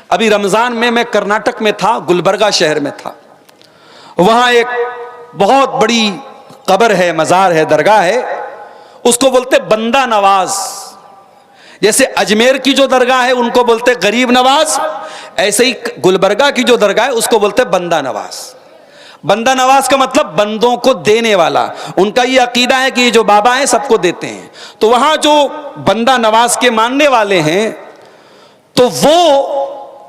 अभी रमजान में मैं कर्नाटक में था, गुलबर्गा शहर में था। वहां एक बहुत बड़ी कब्र है, मजार है, दरगाह है, उसको बोलते बंदा नवाज। जैसे अजमेर की जो दरगाह है उनको बोलते गरीब नवाज, ऐसे ही गुलबर्गा की जो दरगाह है उसको बोलते बंदा नवाज। बंदा नवाज का मतलब बंदों को देने वाला। उनका ये अकीदा है कि ये जो बाबा हैं सबको देते हैं। तो वहां जो बंदा नवाज के मानने वाले हैं तो वो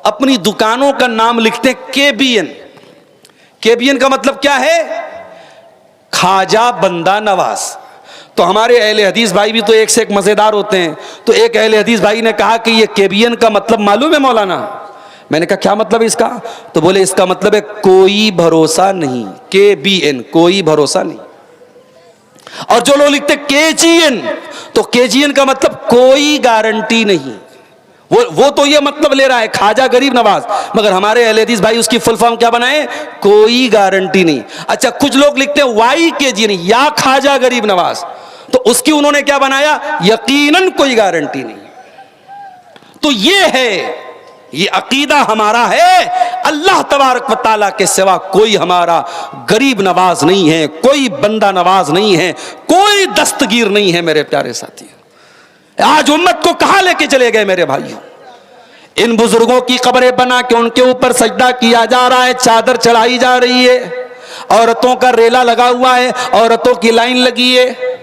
अपनी दुकानों का नाम लिखते हैं केबीएन। केबीएन का मतलब क्या है? खाजा बंदा नवाज। तो हमारे अहले हदीस भाई भी तो एक से एक मजेदार होते हैं। तो एक अहले हदीस भाई ने कहा कि ये केबीएन का मतलब मालूम है मौलाना? मैंने कहा क्या मतलब इसका? तो बोले इसका मतलब है कोई भरोसा नहीं। केबीएन कोई भरोसा नहीं। और जो लोग लिखते केजीएन, तो केजीएन का मतलब कोई गारंटी नहीं। वो तो ये मतलब ले रहा है खाजा गरीब नवाज, मगर हमारे अहले हदीस भाई उसकी फुल फॉर्म क्या बनाए? कोई गारंटी नहीं। अच्छा, कुछ लोग लिखते हैं वाई केजीएन, या खाजा गरीब नवाज, तो उसकी उन्होंने क्या बनाया? यकीनन कोई गारंटी नहीं। तो ये है, ये अकीदा हमारा है, अल्लाह तबारक व तआला के सिवा कोई हमारा गरीब नवाज नहीं है, कोई बंदा नवाज नहीं है, कोई दस्तगीर नहीं है। मेरे प्यारे साथी, आज उम्मत को कहां लेके चले गए मेरे भाइयों? इन बुजुर्गों की कब्रें बना के उनके ऊपर सजदा किया जा रहा है, चादर चढ़ाई जा रही है, औरतों का रेला लगा हुआ है, औरतों की लाइन लगी है।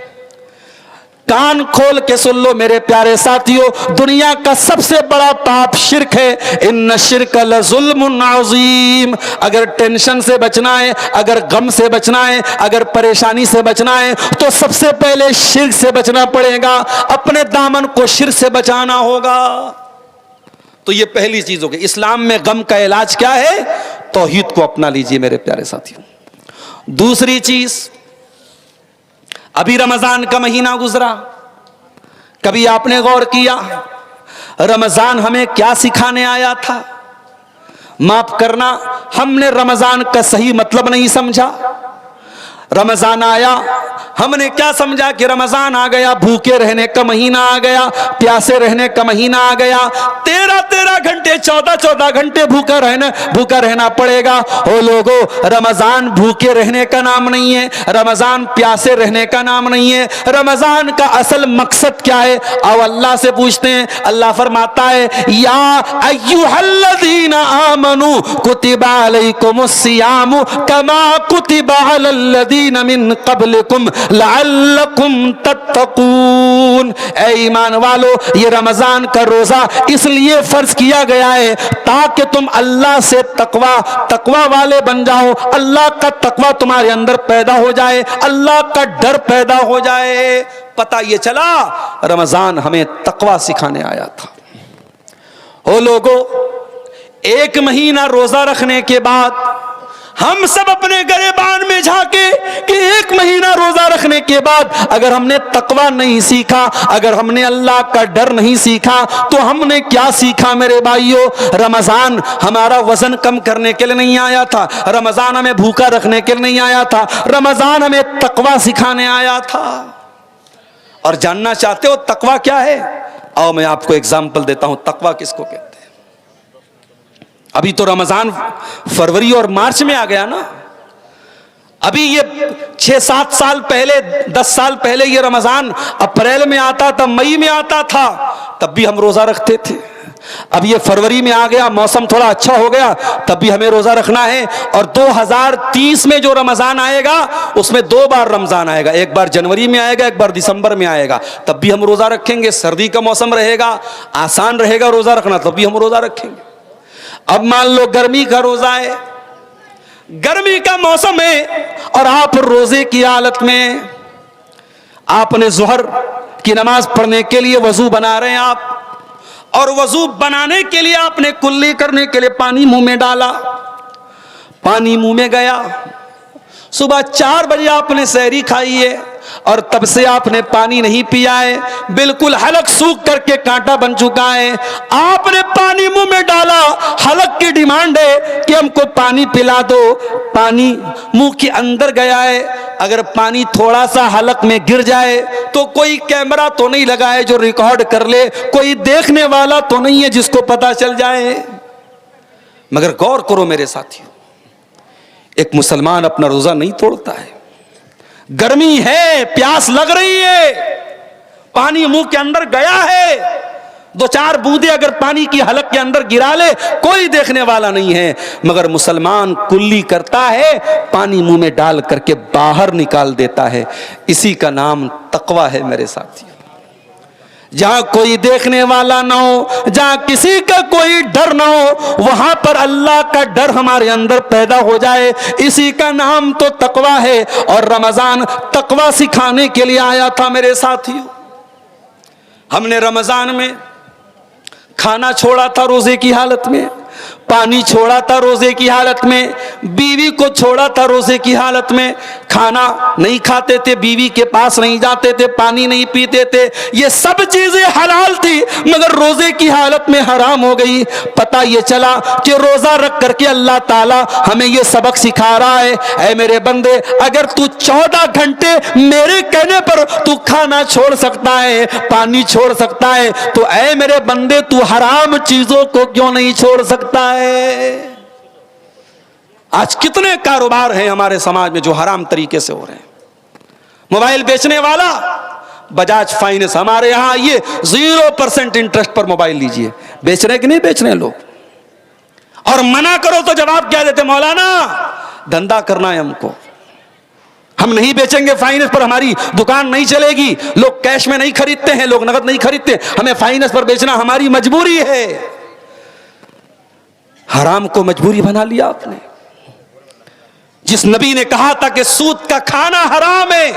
कान खोल के सुन लो मेरे प्यारे साथियों, दुनिया का सबसे बड़ा पाप शिर्क है। इन्न शिर्क लज़ुल्मुन अज़ीम। अगर टेंशन से बचना है, अगर गम से बचना है, अगर परेशानी से बचना है, तो सबसे पहले शिर्क से बचना पड़ेगा। अपने दामन को शिर्क से बचाना होगा। तो ये पहली चीज होगी। इस्लाम में गम का इलाज क्या है? तौहीद को अपना लीजिए मेरे प्यारे साथियों। दूसरी चीज, अभी रमजान का महीना गुजरा, कभी आपने गौर किया रमजान हमें क्या सिखाने आया था? माफ करना, हमने रमजान का सही मतलब नहीं समझा। रमजान आया, हमने क्या समझा कि रमजान आ गया, भूखे रहने का महीना आ गया, प्यासे रहने का महीना आ गया, 13-13 घंटे 14-14 घंटे भूखा रहना पड़ेगा। ओ लोगो, रमजान भूखे रहने का नाम नहीं है, रमजान प्यासे रहने का नाम नहीं है। रमजान का असल मकसद क्या है? अब अल्लाह से पूछते हैं। अल्लाह फरमाता है, या अय्युहल्लज़ीना आमनू कुतिबा अलैकुमुस्सियामु कमा कुतिबा अलल्लज़ीना मिन क़ब्लिकुम लअल्लकुम तत्तकून। ऐ ईमान वालो, ये रमजान का रोजा इसलिए फर्ज किया गया है ताकि तुम अल्लाह से तकवा वाले बन जाओ, अल्लाह का तकवा तुम्हारे अंदर पैदा हो जाए, अल्लाह का डर पैदा हो जाए। पता ये चला रमजान हमें तकवा सिखाने आया था। ओ लोगो, एक महीना रोजा रखने के बाद हम सब अपने गिरेबान में झांके कि एक महीना रोजा रखने के बाद अगर हमने तकवा नहीं सीखा, अगर हमने अल्लाह का डर नहीं सीखा, तो हमने क्या सीखा मेरे भाइयों? रमजान हमारा वजन कम करने के लिए नहीं आया था, रमजान हमें भूखा रखने के लिए नहीं आया था, रमजान हमें तकवा सिखाने आया था। और जानना चाहते हो तकवा क्या है? आओ मैं आपको एग्जाम्पल देता हूं तकवा किसको कहते हैं। अभी तो रमजान फरवरी और मार्च में आ गया ना। अभी ये 6-7 साल पहले, 10 साल पहले ये रमजान अप्रैल में आता था, मई में आता था, तब भी हम रोजा रखते थे। अब ये फरवरी में आ गया, मौसम थोड़ा अच्छा हो गया, तब भी हमें रोजा रखना है। और 2030 में जो रमजान आएगा उसमें 2 बार रमजान आएगा, एक बार जनवरी में आएगा, एक बार दिसंबर में आएगा, तब भी हम रोजा रखेंगे। सर्दी का मौसम रहेगा, आसान रहेगा रोजा रखना, तब भी हम रोजा रखेंगे। अब मान लो गर्मी का रोजा है, गर्मी का मौसम है, और आप रोजे की हालत में आपने जोहर की नमाज पढ़ने के लिए वजू बना रहे हैं आप, और वजू बनाने के लिए आपने कुल्ली करने के लिए पानी मुंह में डाला, पानी मुंह में गया। सुबह 4 बजे आपने सहरी खाई है और तब से आपने पानी नहीं पिया है, बिल्कुल हलक सूख करके कांटा बन चुका है। आपने पानी मुंह में डाला, हलक की डिमांड है कि हमको पानी पिला दो, पानी मुंह के अंदर गया है। अगर पानी थोड़ा सा हलक में गिर जाए तो कोई कैमरा तो नहीं लगा है जो रिकॉर्ड कर ले, कोई देखने वाला तो नहीं है जिसको पता चल जाए। मगर गौर करो मेरे साथियों, एक मुसलमान अपना रोजा नहीं तोड़ता है। गर्मी है, प्यास लग रही है, पानी मुंह के अंदर गया है, दो चार बूंदे अगर पानी की हलक के अंदर गिरा ले कोई देखने वाला नहीं है, मगर मुसलमान कुल्ली करता है, पानी मुंह में डाल करके बाहर निकाल देता है। इसी का नाम तकवा है मेरे साथियों। जहां कोई देखने वाला ना हो, जहां किसी का कोई डर ना हो, वहां पर अल्लाह का डर हमारे अंदर पैदा हो जाए, इसी का नाम तो तकवा है। और रमजान तकवा सिखाने के लिए आया था मेरे साथियों। हमने रमजान में खाना छोड़ा था रोजे की हालत में, पानी छोड़ा था रोजे की हालत में, बीवी को छोड़ा था रोजे की हालत में। खाना नहीं खाते थे, बीवी के पास नहीं जाते थे, पानी नहीं पीते थे, ये सब चीजें हलाल थी मगर रोजे की हालत में हराम हो गई। पता ये चला कि रोजा रख करके अल्लाह ताला हमें ये सबक सिखा रहा है, ऐ मेरे बंदे, अगर तू 14 घंटे मेरे कहने पर तू खाना छोड़ सकता है, पानी छोड़ सकता है, तो ऐ मेरे बंदे तू हराम चीजों को क्यों नहीं छोड़ सकता है। आज कितने कारोबार हैं हमारे समाज में जो हराम तरीके से हो रहे हैं। मोबाइल बेचने वाला बजाज फाइनेंस, हमारे यहां ये 0% इंटरेस्ट पर मोबाइल लीजिए, बेच रहे कि नहीं बेच रहे लोग? और मना करो तो जवाब क्या देते? मौलाना धंधा करना है हमको, हम नहीं बेचेंगे फाइनेंस पर, हमारी दुकान नहीं चलेगी। लोग कैश में नहीं खरीदते हैं, लोग नगद नहीं खरीदते, हमें फाइनेंस पर बेचना हमारी मजबूरी है। हराम को मजबूरी बना लिया आपने। जिस नबी ने कहा था कि सूद का खाना हराम है,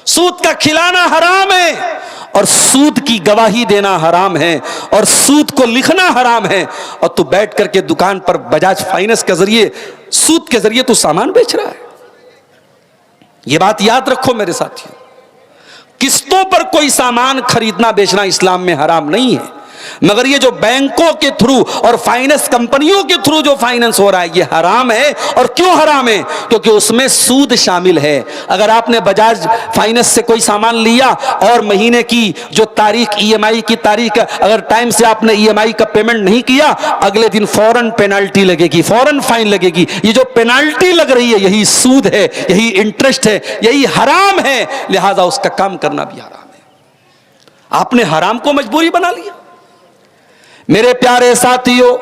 सूद का खिलाना हराम है, और सूद की गवाही देना हराम है, और सूद को लिखना हराम है, और तू बैठ करके दुकान पर बजाज फाइनेंस के जरिए, सूद के जरिए तू सामान बेच रहा है। यह बात याद रखो मेरे साथियों, किस्तों पर कोई सामान खरीदना बेचना इस्लाम में हराम नहीं है, मगर ये जो बैंकों के थ्रू और फाइनेंस कंपनियों के थ्रू जो फाइनेंस हो रहा है ये हराम है। और क्यों हराम है? क्योंकि उसमें सूद शामिल है। अगर आपने बजाज फाइनेंस से कोई सामान लिया और महीने की जो तारीख, ईएमआई की तारीख, अगर टाइम से आपने ईएमआई का पेमेंट नहीं किया, अगले दिन फौरन पेनाल्टी लगेगी, फौरन फाइन लगेगी। ये जो पेनाल्टी लग रही है यही सूद है, यही इंटरेस्ट है, यही हराम है। लिहाजा उसका काम करना भी हराम है। आपने हराम को मजबूरी बना लिया। मेरे प्यारे साथियों,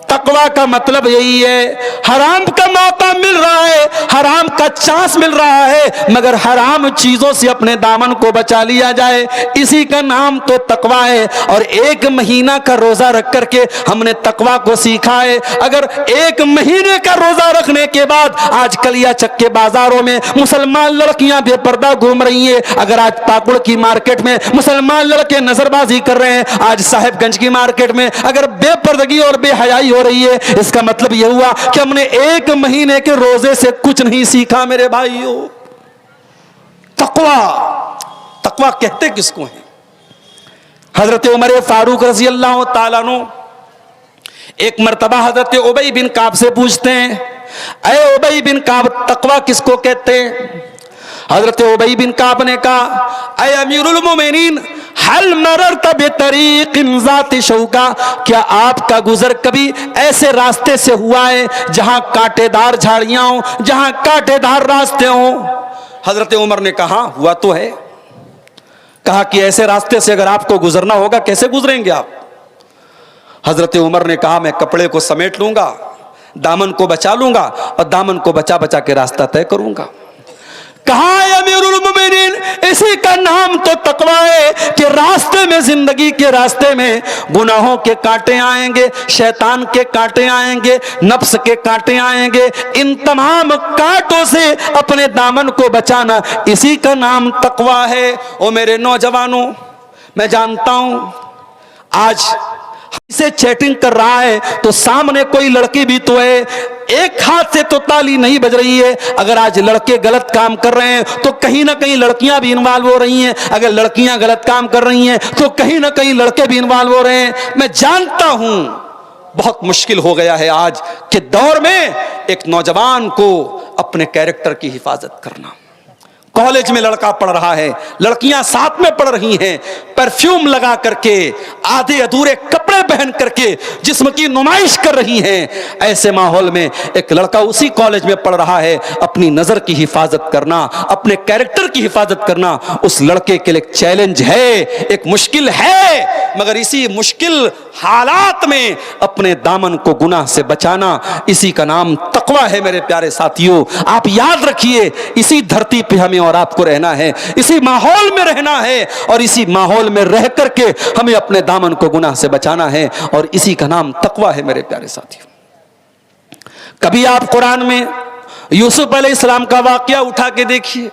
तकवा का मतलब यही है, हराम का मौका मिल रहा है, हराम का चांस मिल रहा है, मगर हराम चीजों से अपने दामन को बचा लिया जाए, इसी का नाम तो तकवा है। और 1 महीना का रोजा रख करके हमने तकवा को सीखा है। अगर 1 महीने का रोजा रखने के बाद आज कलिया चक के बाजारों में मुसलमान लड़कियां बेपर्दा घूम रही हैं, अगर आज पाकुड़ की मार्केट में मुसलमान लड़के नजरबाजी कर रहे हैं, आज साहेबगंज की मार्केट में अगर बेपर्दगी और बेहयाई हो रही है, इसका मतलब यह हुआ कि हमने 1 महीने के रोजे से कुछ नहीं सीखा मेरे भाइयों। तकवा, तकवा कहते किसको है? हजरत उमर फारूक रजी अल्लाह तआला अन्हु एक मर्तबा हजरत उबई बिन काब से पूछते हैं, ऐ उबई बिन काब, तकवा किसको कहते हैं? हजरत उबई बिन काब ने कहा, ऐ अमीरुल मोमिनीन, हल मररत बितरीक़िन ज़ाति शौका, क्या आपका गुजर कभी ऐसे रास्ते से हुआ है जहां कांटेदार झाड़ियां हो, जहां कांटेदार रास्ते हो? हजरत उमर ने कहा, हुआ तो है। कहा कि ऐसे रास्ते से अगर आपको गुजरना होगा कैसे गुजरेंगे आप? हजरत उमर ने कहा, मैं कपड़े को समेट लूंगा, दामन को बचा लूंगा और दामन को बचा बचा के रास्ता तय करूंगा। कहा अमीरुल मोमिनीन, इसी का नाम तो तकवा है कि रास्ते में, जिंदगी के रास्ते में गुनाहों के कांटे आएंगे, शैतान के कांटे आएंगे, नफ्स के कांटे आएंगे, इन तमाम कांटों से अपने दामन को बचाना, इसी का नाम तकवा है। ओ मेरे नौजवानों, मैं जानता हूं आज से चैटिंग कर रहा है तो सामने कोई लड़की भी तो है, एक हाथ से तो ताली नहीं बज रही है। अगर आज लड़के गलत काम कर रहे हैं तो कहीं ना कहीं लड़कियां भी इन्वॉल्व हो रही हैं, अगर लड़कियां गलत काम कर रही हैं तो कहीं ना कहीं लड़के भी इन्वॉल्व हो रहे हैं। मैं जानता हूं बहुत मुश्किल हो गया है आज के दौर में एक नौजवान को अपने कैरेक्टर की हिफाजत करना। कॉलेज में लड़का पढ़ रहा है, लड़कियां साथ में पढ़ रही हैं, परफ्यूम लगा करके, आधे अधूरे कपड़े पहन करके जिस्म की नुमाइश कर रही हैं। ऐसे माहौल में एक लड़का उसी कॉलेज में पढ़ रहा है। अपनी नजर की हिफाजत करना, अपने कैरेक्टर की हिफाजत करना उस लड़के के लिए एक चैलेंज है, एक मुश्किल है। मगर इसी मुश्किल हालात में अपने दामन को गुनाह से बचाना, इसी का नाम तकवा है मेरे प्यारे साथियों। आप याद रखिए, इसी धरती पे हमें और आपको रहना है, इसी माहौल में रहना है, और इसी माहौल में रह करके हमें अपने दामन को गुनाह से बचाना है, और इसी का नाम तकवा है मेरे प्यारे साथियों। कभी आप कुरान में यूसुफ अलैहिस्सलाम का वाकया उठा के देखिए।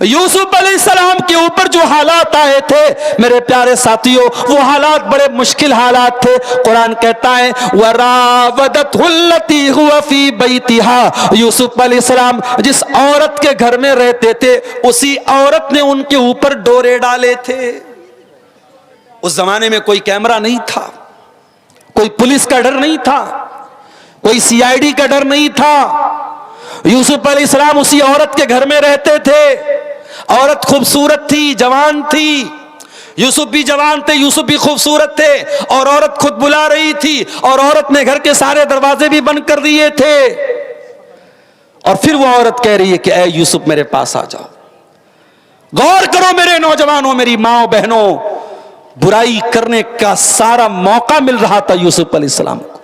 यूसुफ अलैहिस्सलाम के ऊपर जो हालात आए थे मेरे प्यारे साथियों, वो हालात बड़े मुश्किल हालात थे। कुरान कहता है वरावदतहुल्लती हुवा फी बैतिहा, यूसुफ अलैहिस्सलाम जिस औरत के घर में रहते थे उसी औरत ने उनके ऊपर डोरे डाले थे। उस जमाने में कोई कैमरा नहीं था, कोई पुलिस का डर नहीं था, कोई सीआईडी का डर नहीं था। यूसुफ अलैहिस्सलाम उसी औरत के घर में रहते थे। औरत खूबसूरत थी, जवान थी, यूसुफ भी जवान थे, यूसुफ भी खूबसूरत थे, और औरत खुद बुला रही थी, और औरत ने घर के सारे दरवाजे भी बंद कर दिए थे। और फिर वो औरत कह रही है कि ऐ यूसुफ मेरे पास आ जाओ। गौर करो मेरे नौजवानों, मेरी माओ बहनों, बुराई करने का सारा मौका मिल रहा था यूसुफ अलैहिस्सलाम को।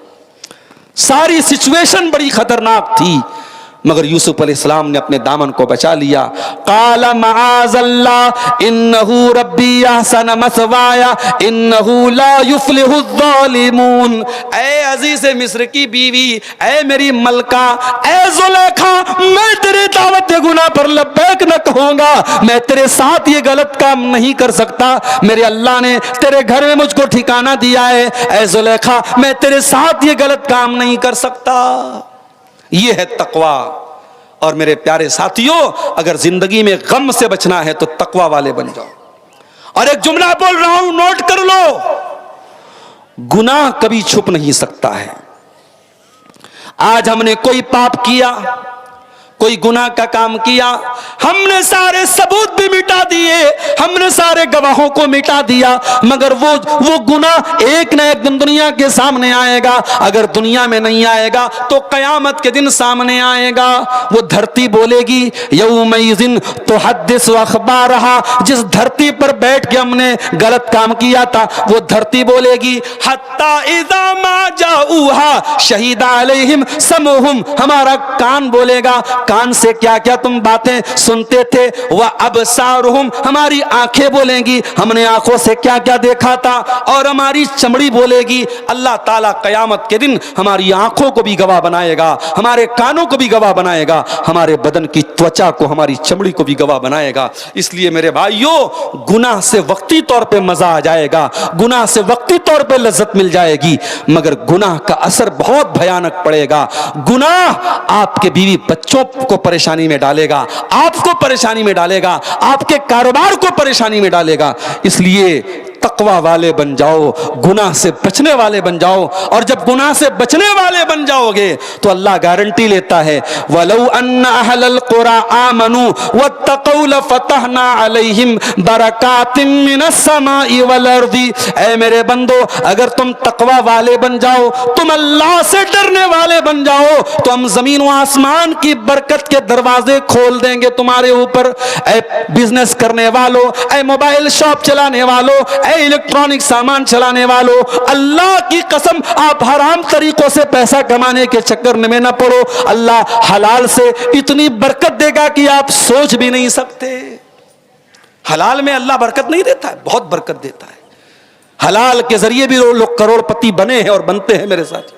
सारी सिचुएशन बड़ी खतरनाक थी, मगर यूसुफ अलैहिस्सलाम ने अपने दामन को बचा लिया। काला माअज़ल्लाह इन्नहु रब्बी अहसन मसवाया इन्नहु ला युफ्लिहु ज़ालिमून। ऐ अजीज़ मिस्र की बीवी, ऐ मेरी मलका, ऐ ज़ुलेखा, मैं तेरे दावत गुनाह पर लब्बैक न कहूंगा, मैं तेरे साथ ये गलत काम नहीं कर सकता। मेरे अल्लाह ने तेरे घर में मुझको ठिकाना दिया है, ऐ ज़ुलेखा, मैं तेरे साथ ये गलत काम नहीं कर सकता। ये है तकवा। और मेरे प्यारे साथियों, अगर जिंदगी में गम से बचना है तो तकवा वाले बन जाओ। और एक जुमला बोल रहा हूं, नोट कर लो, गुनाह कभी छुप नहीं सकता है। आज हमने कोई पाप किया, कोई गुनाह का काम किया, हमने सारे सबूत भी मिटा दिए, हमने सारे गवाहों को मिटा दिया, मगर वो गुनाह एक न एक दिन दुनिया के सामने आएगा। अगर दुनिया में नहीं आएगा तो कयामत के दिन सामने आएगा। वो धरती बोलेगी यौमइज़िन तुहद्दिसु अख़बारहा, जिस धरती पर बैठ के हमने गलत काम किया था वो धरती बोलेगी हत्ता इज़ा मा जाऊहा शहीदा अलैहिम समउहुम, हमारा कान बोलेगा, कान से क्या क्या तुम बातें सुनते थे, वह अबसारुहुम, हमारी आंखें बोलेंगी, हमने आंखों से क्या क्या देखा था, और हमारी चमड़ी बोलेगी। अल्लाह ताला कयामत के दिन हमारी आंखों को भी गवाह बनाएगा, हमारे कानों को भी गवाह बनाएगा, हमारे बदन की त्वचा को, हमारी चमड़ी को भी गवाह बनाएगा। इसलिए मेरे भाइयों, गुनाह से वक्ती तौर पे मजा आ जाएगा, गुनाह से वक्ती तौर पे लज्जत मिल जाएगी, मगर गुनाह का असर बहुत भयानक पड़ेगा। गुनाह आपके बीवी बच्चों को परेशानी में डालेगा, आपको परेशानी में डालेगा, आपके कारोबार को परेशानी में डालेगा। इसलिए तकवा वाले बन जाओ, गुनाह से बचने वाले बन जाओ। और जब गुनाह से बचने वाले बन जाओगे तो अल्लाह गारंटी लेता है, वलौ अन्ना अहलल कुरा आमनू वत्तकौ लफतहना अलैहिम बरकातिम मिनस समाई वल अर्दी। ऐ मेरे बंदो, अगर तुम तकवा वाले बन जाओ, तुम अल्लाह से डरने वाले बन जाओ, तो हम जमीन व आसमान की बरकत के दरवाजे खोल देंगे तुम्हारे ऊपर। ऐ बिजनेस करने वालों, ऐ मोबाइल शॉप चलाने वालों, इलेक्ट्रॉनिक सामान चलाने वालों, अल्लाह की कसम, आप हराम तरीकों से पैसा कमाने के चक्कर में न पड़ो। अल्लाह हलाल से इतनी बरकत देगा कि आप सोच भी नहीं सकते। हलाल में अल्लाह बरकत नहीं देता है, बहुत बरकत देता है। हलाल के जरिए भी लोग करोड़पति बने हैं और बनते हैं मेरे साथ।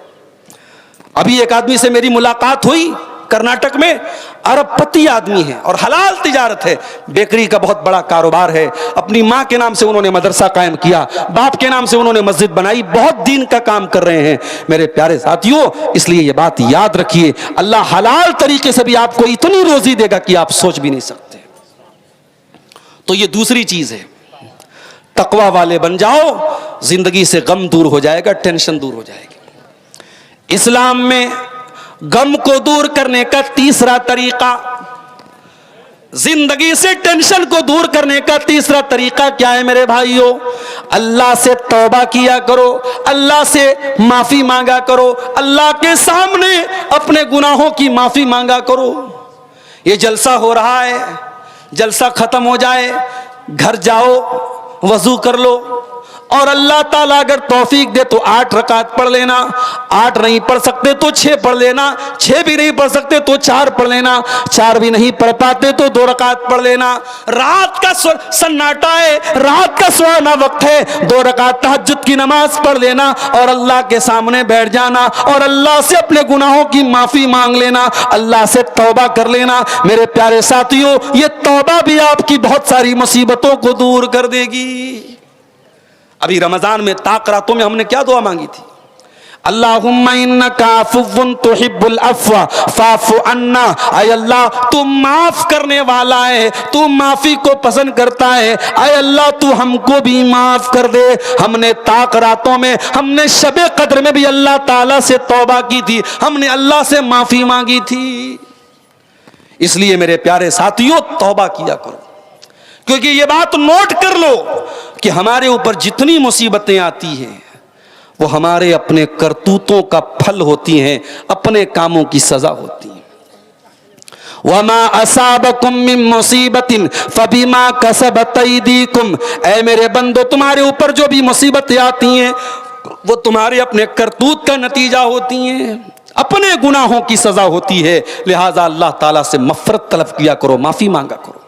अभी एक आदमी से मेरी मुलाकात हुई, कर्नाटक में, अरबपति आदमी है और हलाल तिजारत है, बेकरी का बहुत बड़ा कारोबार है। अपनी माँ के नाम से उन्होंने मदरसा कायम किया, बाप के नाम से उन्होंने मस्जिद बनाई, बहुत दीन का काम कर रहे हैं मेरे प्यारे साथियों। इसलिए ये बात याद रखिए, अल्लाह हलाल तरीके से भी आपको इतनी रोजी देगा कि आप सोच भी नहीं सकते। तो ये दूसरी चीज है, तकवा वाले बन जाओ, जिंदगी से गम दूर हो जाएगा, टेंशन दूर हो जाएगी। इस्लाम में गम को दूर करने का तीसरा तरीका, जिंदगी से टेंशन को दूर करने का तीसरा तरीका क्या है मेरे भाइयों? अल्लाह से तौबा किया करो, अल्लाह से माफी मांगा करो, अल्लाह के सामने अपने गुनाहों की माफी मांगा करो। ये जलसा हो रहा है, जलसा खत्म हो जाए, घर जाओ, वजू कर लो, और अल्लाह ताला अगर तौफीक दे तो 8 रकात पढ़ लेना, 8 नहीं पढ़ सकते तो 6 पढ़ लेना, 6 भी नहीं पढ़ सकते तो 4 पढ़ लेना, 4 भी नहीं पढ़ पाते तो 2 रकात पढ़ लेना। रात का सन्नाटा है, रात का सुहाना वक्त है, 2 रकात तहज्जुद की नमाज पढ़ लेना और अल्लाह के सामने बैठ जाना और अल्लाह से अपने गुनाहों की माफी मांग लेना, अल्लाह से तौबा कर लेना। मेरे प्यारे साथियों, ये तौबा भी आपकी बहुत सारी मुसीबतों को दूर कर देगी। अभी रमजान में ताक़रातों में हमने क्या दुआ मांगी थी? अल्लाहुम्मा इन्नका अफ़्वुन तुहिब्बुल अफ़्व फ़अफ़ु अन्ना। आय अल्लाह, तू माफ करने वाला है, तू माफी को पसंद करता है। आय अल्लाह, तू हमको भी माफ कर दे। हमने ताक़रातों में, हमने शबे कद्र में भी अल्लाह ताला से तौबा की थी, हमने अल्लाह से माफी मांगी थी। इसलिए मेरे प्यारे साथियों, तौबा किया करो, क्योंकि ये बात नोट कर लो कि हमारे ऊपर जितनी मुसीबतें आती हैं वो हमारे अपने करतूतों का फल होती हैं, अपने कामों की सजा होती है। वमा असाबकुम मिन मुसीबतिन फबिमा कसबत अयदीकुम। ऐ मेरे बंदो, तुम्हारे ऊपर जो भी मुसीबतें आती हैं वो तुम्हारे अपने करतूत का नतीजा होती हैं, अपने गुनाहों की सजा होती है। लिहाजा अल्लाह ताला से मफ़रत तलब किया करो, माफी मांगा करो।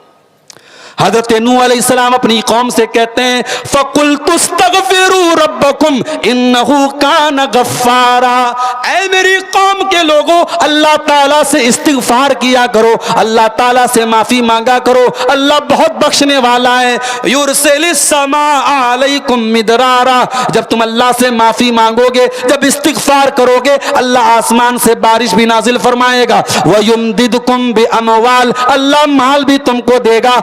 हज़रत नूह अलैहिस्सलाम अपनी कौम से कहते हैं, फ़क़ुल्तुस्तग़फ़िरू रब्बकुम इन्नहु कान गफ़्फ़ारा। ऐ मेरी कौम के लोगों, अल्लाह ताला से इस्तिग़फ़ार किया करो, अल्लाह ताला से माफ़ी मांगा करो। अल्लाह बहुत बख्शने वाला है। युरसिलिस समाअ अलैकुम मिदरारा। जब तुम अल्लाह से माफ़ी मांगोगे, जब इस्तिग़फ़ार करोगे, अल्लाह आसमान से बारिश भी नाजिल फरमाएगा। वयुमदिदकुम बिअमवाल। अल्लाह माल भी तुमको देगा।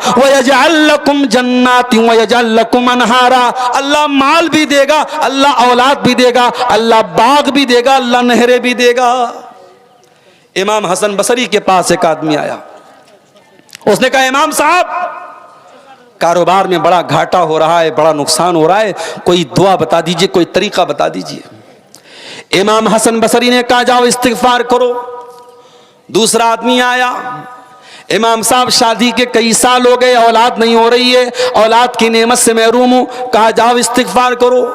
वयजअलकुम जन्नातिन वयजअलकुम अनहारा। अल्लाह माल भी देगा, अल्लाह औलाद भी देगा, अल्लाह बाग भी देगा, अल्लाह नहरें भी देगा। इमाम हसन बसरी के पास एक आदमी आया, उसने कहा, इमाम साहब, कारोबार में बड़ा घाटा हो रहा है, बड़ा नुकसान हो रहा है, कोई दुआ बता दीजिए, कोई तरीका बता दीजिए। इमाम हसन बसरी ने कहा, जाओ इस्तिग़फ़ार करो। दूसरा आदमी आया, इमाम साहब, शादी के कई साल हो गए, औलाद नहीं हो रही है, औलाद की नेमत से महरूम हूं। कहा, जाओ इस्तिग़फ़ार करो।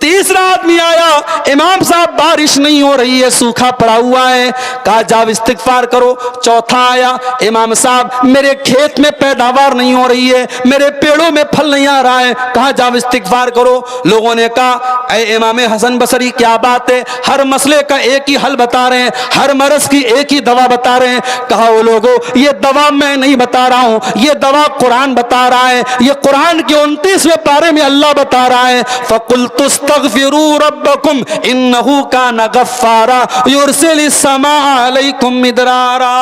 तीसरा आदमी आया, इमाम साहब, बारिश नहीं हो रही है, सूखा पड़ा हुआ है। कहा, जाओ इस्तिग़फ़ार करो। चौथा आया, इमाम साहब, मेरे खेत में पैदावार नहीं हो रही है, मेरे पेड़ों में फल नहीं आ रहा है। कहा, जाओ इस्तिग़फ़ार करो। लोगों ने कहा, ऐ इमाम हसन बसरी, क्या बात है, हर मसले का एक ही हल बता रहे हैं, हर मरज़ की एक ही दवा बता रहे हैं। कहा, वो लोगों, ये दवा मैं नहीं बता रहा हूं, ये दवा कुरान बता रहा है, ये कुरान के 29वें पारे में अल्लाह बता रहा है, फ़क़ुल्तुस्तग़फ़िरू रब्बकुम इन्नहु कान गफ़्फ़ारा युरसिलिस समाअ अलैकुम मिदरारा।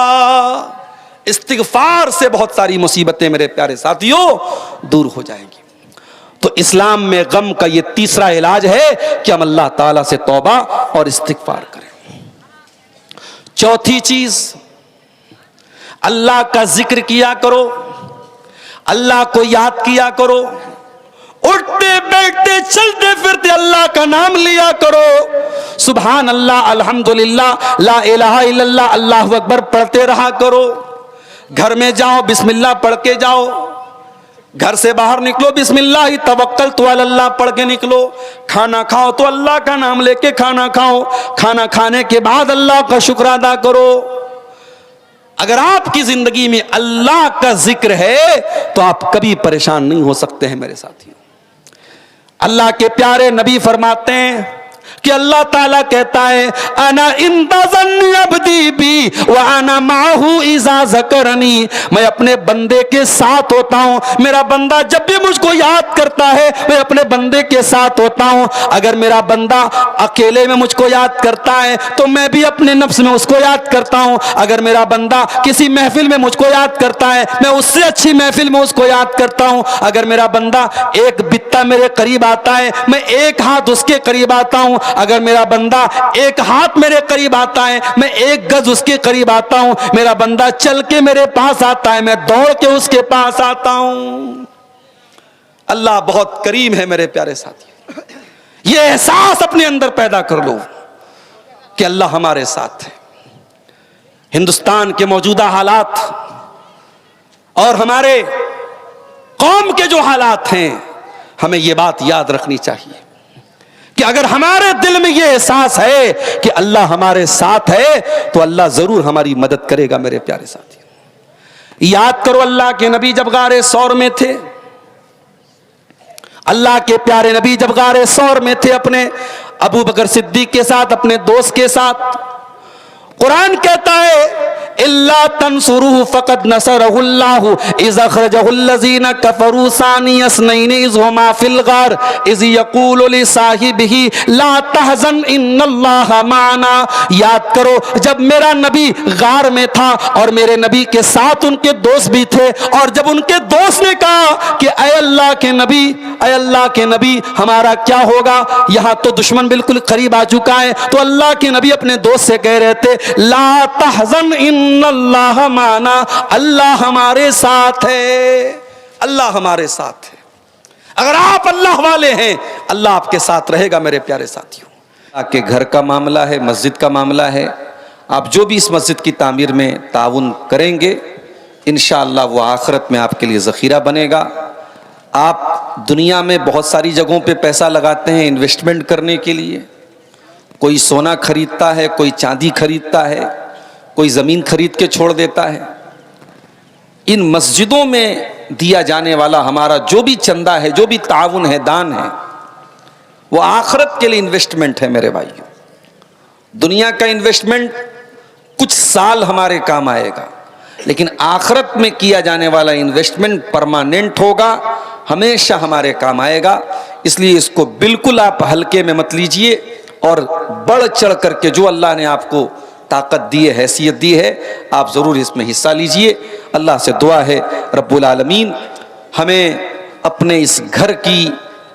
इस्तिग़फ़ार से बहुत सारी मुसीबतें मेरे प्यारे साथियों दूर हो जाएंगी। तो इस्लाम में गम का ये तीसरा इलाज है कि हम अल्लाह ताला से तौबा और इस्तिग़फ़ार करें। चौथी चीज, अल्लाह का जिक्र किया करो, अल्लाह को याद किया करो, उठते बैठते चलते फिरते अल्लाह का नाम लिया करो। सुभान अल्लाह, अल्हम्दुलिल्लाह, ला इलाहा इल्लल्लाह, अल्लाहु अकबर पढ़ते रहा करो। घर में जाओ, बिस्मिल्लाह पढ़ के जाओ। घर से बाहर निकलो, बिस्मिल्लाह ही तवक्कलतु अलल्लाह पढ़ के निकलो। खाना खाओ तो अल्लाह का नाम लेके खाना खाओ। खाना खाने के बाद अल्लाह का शुक्र अदा करो। अगर आपकी जिंदगी में अल्लाह का जिक्र है तो आप कभी परेशान नहीं हो सकते हैं मेरे साथियों। अल्लाह के प्यारे नबी फरमाते हैं कि अल्लाह ताला कहता है, अना इंदा ज़न्नी अब्दी बी व अना माहू इज़ा ज़करनी। मैं अपने बंदे के साथ होता हूं। मेरा बंदा जब भी मुझको याद करता है, मैं अपने बंदे के साथ होता हूं। अगर मेरा बंदा अकेले में मुझको याद करता है तो मैं भी अपने नफ्स में उसको याद करता हूं। अगर मेरा बंदा किसी महफिल में मुझको याद करता है, मैं उससे अच्छी महफिल में उसको याद करता हूं। अगर मेरा बंदा एक बित्ता मेरे करीब आता है, मैं एक हाथ उसके करीब आता हूं। अगर मेरा बंदा एक हाथ मेरे करीब आता है, मैं एक गज उसके करीब आता हूं। मेरा बंदा चल के मेरे पास आता है, मैं दौड़ के उसके पास आता हूं। अल्लाह बहुत करीम है मेरे प्यारे साथियों। ये एहसास अपने अंदर पैदा कर लो कि अल्लाह हमारे साथ है। हिंदुस्तान के मौजूदा हालात और हमारे कौम के जो हालात हैं, हमें यह बात याद रखनी चाहिए कि अगर हमारे दिल में यह एहसास है कि अल्लाह हमारे साथ है, तो अल्लाह जरूर हमारी मदद करेगा। मेरे प्यारे साथियों, याद करो अल्लाह के नबी जब गारे सौर में थे, अल्लाह के प्यारे नबी जब गारे सौर में थे अपने अबू बकर सिद्दीक के साथ, अपने दोस्त के साथ, कुरान कहता है इल्ला तंसुरुहु फक़द नसरहुल्लाहु इज़ अख़रजहुल्लज़ीना कफ़रू सानी अस्नैनि इज़ हुमा फ़िल ग़ार इज़ यक़ूलु लिसाहिबिही ला तहज़न इन्नल्लाहा माना। याद करो जब मेरा नबी गार में था और मेरे नबी के साथ उनके दोस्त भी थे, और जब उनके दोस्त ने कहा कि ऐ अल्लाह के नबी, ऐ अल्लाह के नबी हमारा क्या होगा, यहां तो दुश्मन बिल्कुल करीब आ चुका है, तो अल्लाह के नबी अपने दोस्त से कह रहे थे ला तहज़न इन्नल्लाह माना, अल्लाह हमारे साथ है, अल्लाह हमारे साथ है। अगर आप अल्लाह वाले हैं, अल्लाह आपके साथ रहेगा। मेरे प्यारे साथियों, आपके घर का मामला है, मस्जिद का मामला है, आप जो भी इस मस्जिद की तामीर में ताउन करेंगे, इंशाअल्लाह वो आखिरत में आपके लिए ज़ख़ीरा बनेगा। आप दुनिया में बहुत सारी जगहों पे पैसा लगाते हैं इन्वेस्टमेंट करने के लिए, कोई सोना खरीदता है, कोई चांदी खरीदता है, कोई ज़मीन खरीद के छोड़ देता है। इन मस्जिदों में दिया जाने वाला हमारा जो भी चंदा है, जो भी ताउन है, दान है, वो आखिरत के लिए इन्वेस्टमेंट है। मेरे भाइयों, दुनिया का इन्वेस्टमेंट कुछ साल हमारे काम आएगा, लेकिन आखिरत में किया जाने वाला इन्वेस्टमेंट परमानेंट होगा, हमेशा हमारे काम आएगा। इसलिए इसको बिल्कुल आप हल्के में मत लीजिए और बढ़ चढ़ करके जो अल्लाह ने आपको ताकत दी है, हैसियत दी है, आप ज़रूर इसमें हिस्सा लीजिए। अल्लाह से दुआ है रब्बुल आलमीन हमें अपने इस घर की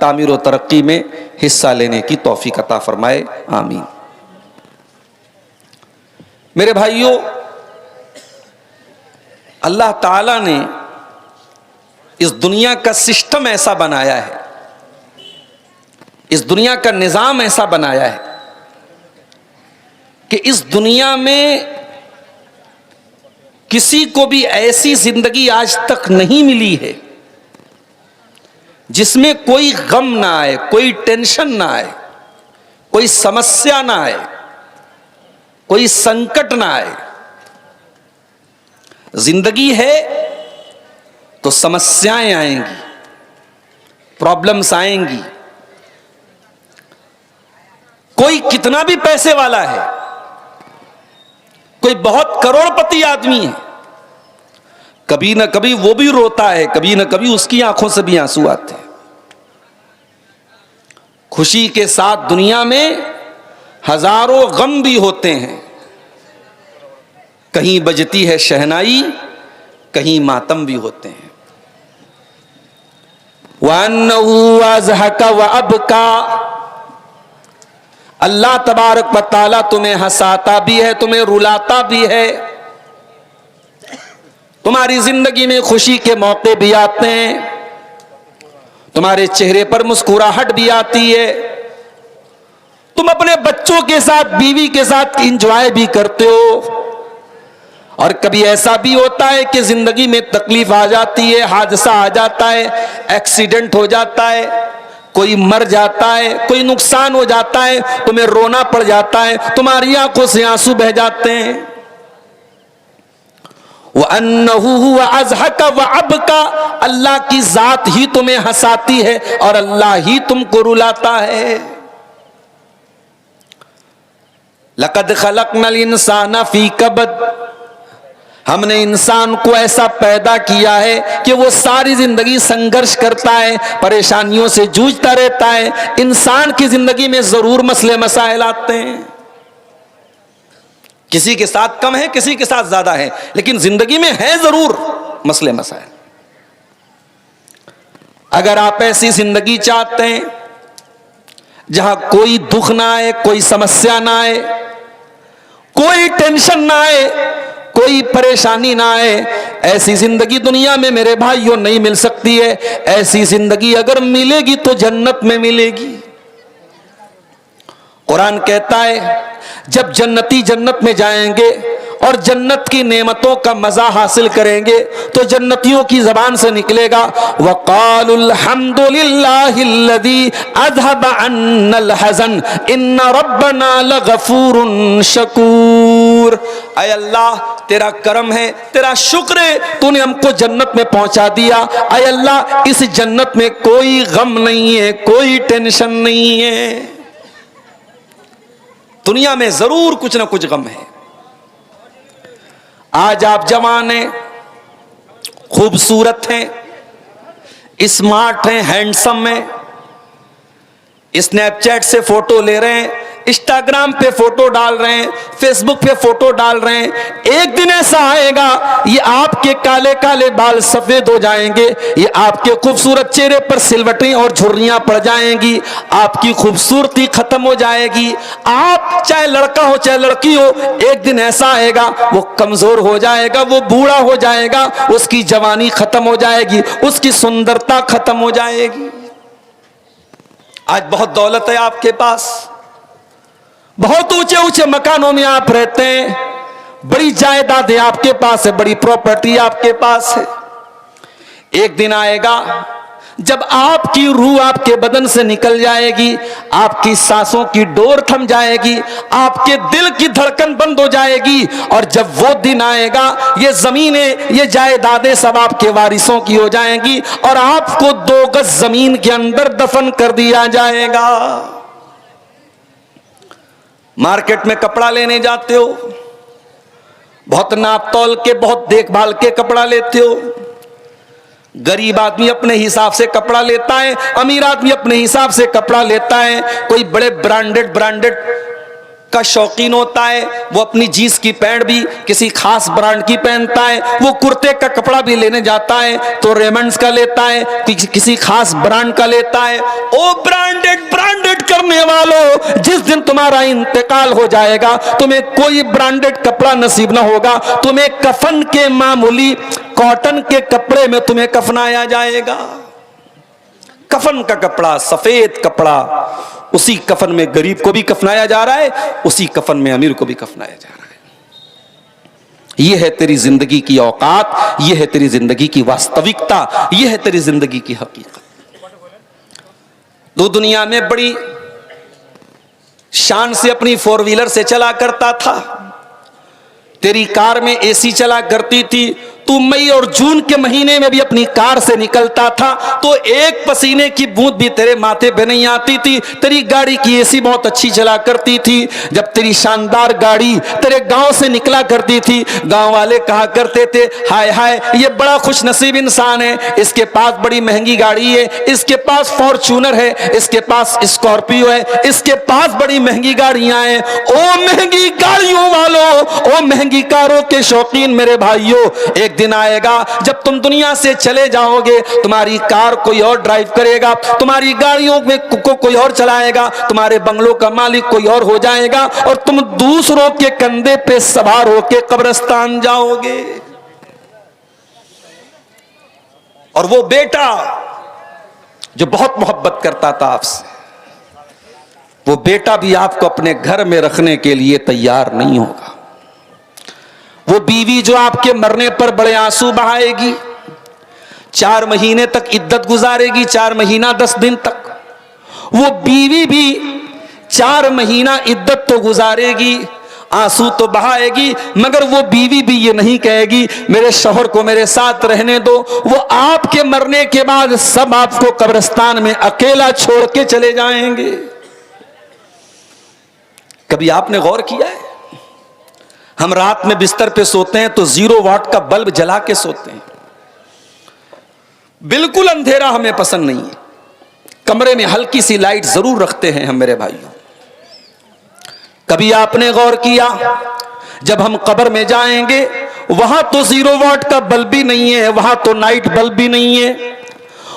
तामीर व तरक्की में हिस्सा लेने की तौफीक अता फरमाए, आमीन। मेरे भाइयों, अल्लाह ताला ने इस दुनिया का सिस्टम ऐसा बनाया है, इस दुनिया का निज़ाम ऐसा बनाया है कि इस दुनिया में किसी को भी ऐसी जिंदगी आज तक नहीं मिली है जिसमें कोई गम ना आए, कोई टेंशन ना आए, कोई समस्या ना आए, कोई संकट ना आए। जिंदगी है तो समस्याएं आएंगी, प्रॉब्लम्स आएंगी। कोई कितना भी पैसे वाला है, कोई बहुत करोड़पति आदमी है, कभी ना कभी वो भी रोता है, कभी ना कभी उसकी आंखों से भी आंसू आते हैं। खुशी के साथ दुनिया में हजारों गम भी होते हैं, कहीं बजती है शहनाई, कहीं मातम भी होते हैं। वअन्नहु अज़हका व अबका, अल्लाह तबारक व तआला तुम्हें हंसाता भी है, तुम्हें रुलाता भी है। तुम्हारी जिंदगी में खुशी के मौके भी आते हैं, तुम्हारे चेहरे पर मुस्कुराहट भी आती है, तुम अपने बच्चों के साथ, बीवी के साथ इंजॉय भी करते हो। और कभी ऐसा भी होता है कि जिंदगी में तकलीफ आ जाती है, हादसा आ जाता है, एक्सीडेंट हो जाता है, कोई मर जाता है, कोई नुकसान हो जाता है, तुम्हें रोना पड़ जाता है, तुम्हारी आंखों से आंसू बह जाते हैं। वअन्नहु हुवा अज़हका व अबका, अल्लाह की जात ही तुम्हें हंसाती है और अल्लाह ही तुमको रुलाता है। लक़द खलक़नल इंसाना फी कबद, हमने इंसान को ऐसा पैदा किया है कि वो सारी जिंदगी संघर्ष करता है, परेशानियों से जूझता रहता है। इंसान की जिंदगी में जरूर मसले मसाइल आते हैं, किसी के साथ कम है, किसी के साथ ज्यादा है, लेकिन जिंदगी में है जरूर मसले मसाइल। अगर आप ऐसी जिंदगी चाहते हैं जहां कोई दुख ना आए, कोई समस्या ना आए, कोई टेंशन ना आए, कोई परेशानी ना आए। ऐसी जिंदगी दुनिया में मेरे भाइयों नहीं मिल सकती है। ऐसी जिंदगी अगर मिलेगी तो जन्नत में मिलेगी। कुरान कहता है जब जन्नती जन्नत में जाएंगे और जन्नत की नेमतों का मजा हासिल करेंगे तो जन्नतियों की जबान से निकलेगा वक़ालुल हम्दुलिल्लाहिल्लज़ी अज़हब अन्नल हज़न इन्ना रब्बना लगफ़ूरुन शकूर। ऐ अल्लाह तेरा करम है, तेरा शुक्र है, तूने हमको जन्नत में पहुंचा दिया। ऐ अल्लाह इस जन्नत में कोई गम नहीं है, कोई टेंशन नहीं है। दुनिया में जरूर कुछ ना कुछ गम है। आज आप जवान हैं, खूबसूरत हैं, स्मार्ट हैं, हैंडसम हैं, स्नैपचैट से फोटो ले रहे हैं, इंस्टाग्राम पे फोटो डाल रहे हैं, फेसबुक पे फोटो डाल रहे हैं। एक दिन ऐसा आएगा ये आपके काले काले बाल सफेद हो जाएंगे, ये आपके खूबसूरत चेहरे पर सिलवटें और झुर्रियां पड़ जाएंगी, आपकी खूबसूरती खत्म हो जाएगी। आप चाहे लड़का हो चाहे लड़की हो, एक दिन ऐसा आएगा वो कमजोर हो जाएगा, वो बूढ़ा हो जाएगा, उसकी जवानी खत्म हो जाएगी, उसकी सुंदरता खत्म हो जाएगी। आज बहुत दौलत है आपके पास, बहुत ऊंचे ऊंचे मकानों में आप रहते हैं, बड़ी जायदादें आपके पास है, बड़ी प्रॉपर्टी आपके पास है। एक दिन आएगा जब आपकी रूह आपके बदन से निकल जाएगी, आपकी सांसों की डोर थम जाएगी, आपके दिल की धड़कन बंद हो जाएगी। और जब वो दिन आएगा ये जमीनें, ये जायदादें सब आपके वारिसों की हो जाएंगी और आपको 2 गज जमीन के अंदर दफन कर दिया जाएगा। मार्केट में कपड़ा लेने जाते हो, बहुत नाप तौल के, बहुत देखभाल के कपड़ा लेते हो। गरीब आदमी अपने हिसाब से कपड़ा लेता है, अमीर आदमी अपने हिसाब से कपड़ा लेता है। कोई बड़े ब्रांडेड का शौकीन होता है, वो अपनी जीन्स की पैंट भी किसी खास ब्रांड की पहनता है। वो कुर्ते का कपड़ा भी लेने जाता है तो रेमंड्स का लेता है, किसी खास ब्रांड का लेता है। ओ ब्रांडेड करने वालों, जिस दिन तुम्हारा इंतकाल हो जाएगा तुम्हें कोई ब्रांडेड कपड़ा नसीब ना होगा, तुम्हें कफन के मामूली कॉटन के कपड़े में तुम्हें कफनाया जाएगा। कफन का कपड़ा, सफेद कपड़ा, उसी कफन में गरीब को भी कफनाया जा रहा है, उसी कफन में अमीर को भी कफनाया जा रहा है। यह है तेरी जिंदगी की औकात, यह है तेरी जिंदगी की वास्तविकता, यह है तेरी जिंदगी की हकीकत। दो दुनिया में बड़ी शान से अपनी 4 व्हीलर से चला करता था, तेरी कार में एसी चला करती थी, तू मई और जून के महीने में भी अपनी कार से निकलता था तो एक पसीने की बूंद भी तेरे माथे पे नहीं आती थी। तेरी गाड़ी की एसी बहुत अच्छी चला करती थी। जब तेरी शानदार गाड़ी तेरे गांव से निकला करती थी, गांव वाले कहा करते थे हाय हाय ये बड़ा खुशनसीब इंसान है, इसके पास बड़ी महंगी गाड़ी है, इसके पास फॉर्च्यूनर है, इसके पास स्कॉर्पियो है, इसके पास बड़ी महंगी गाड़ियां हैं। ओ महंगी गाड़ियों वालों, ओ महंगी कारों के शौकीन मेरे भाइयों, एक दिन आएगा जब तुम दुनिया से चले जाओगे, तुम्हारी कार कोई और ड्राइव करेगा, तुम्हारी गाड़ियों में कोई और चलाएगा, तुम्हारे बंगलों का मालिक कोई और हो जाएगा और तुम दूसरों के कंधे पे सवार होके कब्रिस्तान जाओगे। और वो बेटा जो बहुत मोहब्बत करता था आपसे, वो बेटा भी आपको अपने घर में रखने के लिए तैयार नहीं होगा। वो बीवी जो आपके मरने पर बड़े आंसू बहाएगी, 4 महीने तक इद्दत गुजारेगी, 4 महीना 10 दिन तक, वो बीवी भी 4 महीना इद्दत तो गुजारेगी, आंसू तो बहाएगी, मगर वो बीवी भी ये नहीं कहेगी मेरे शौहर को मेरे साथ रहने दो। वो आपके मरने के बाद सब आपको कब्रिस्तान में अकेला छोड़ के चले जाएंगे। कभी आपने गौर किया है, हम रात में बिस्तर पे सोते हैं तो 0 वाट का बल्ब जला के सोते हैं, बिल्कुल अंधेरा हमें पसंद नहीं है, कमरे में हल्की सी लाइट जरूर रखते हैं हम मेरे भाइयों। कभी आपने गौर किया जब हम कब्र में जाएंगे वहां तो 0 वाट का बल्ब भी नहीं है, वहां तो नाइट बल्ब भी नहीं है,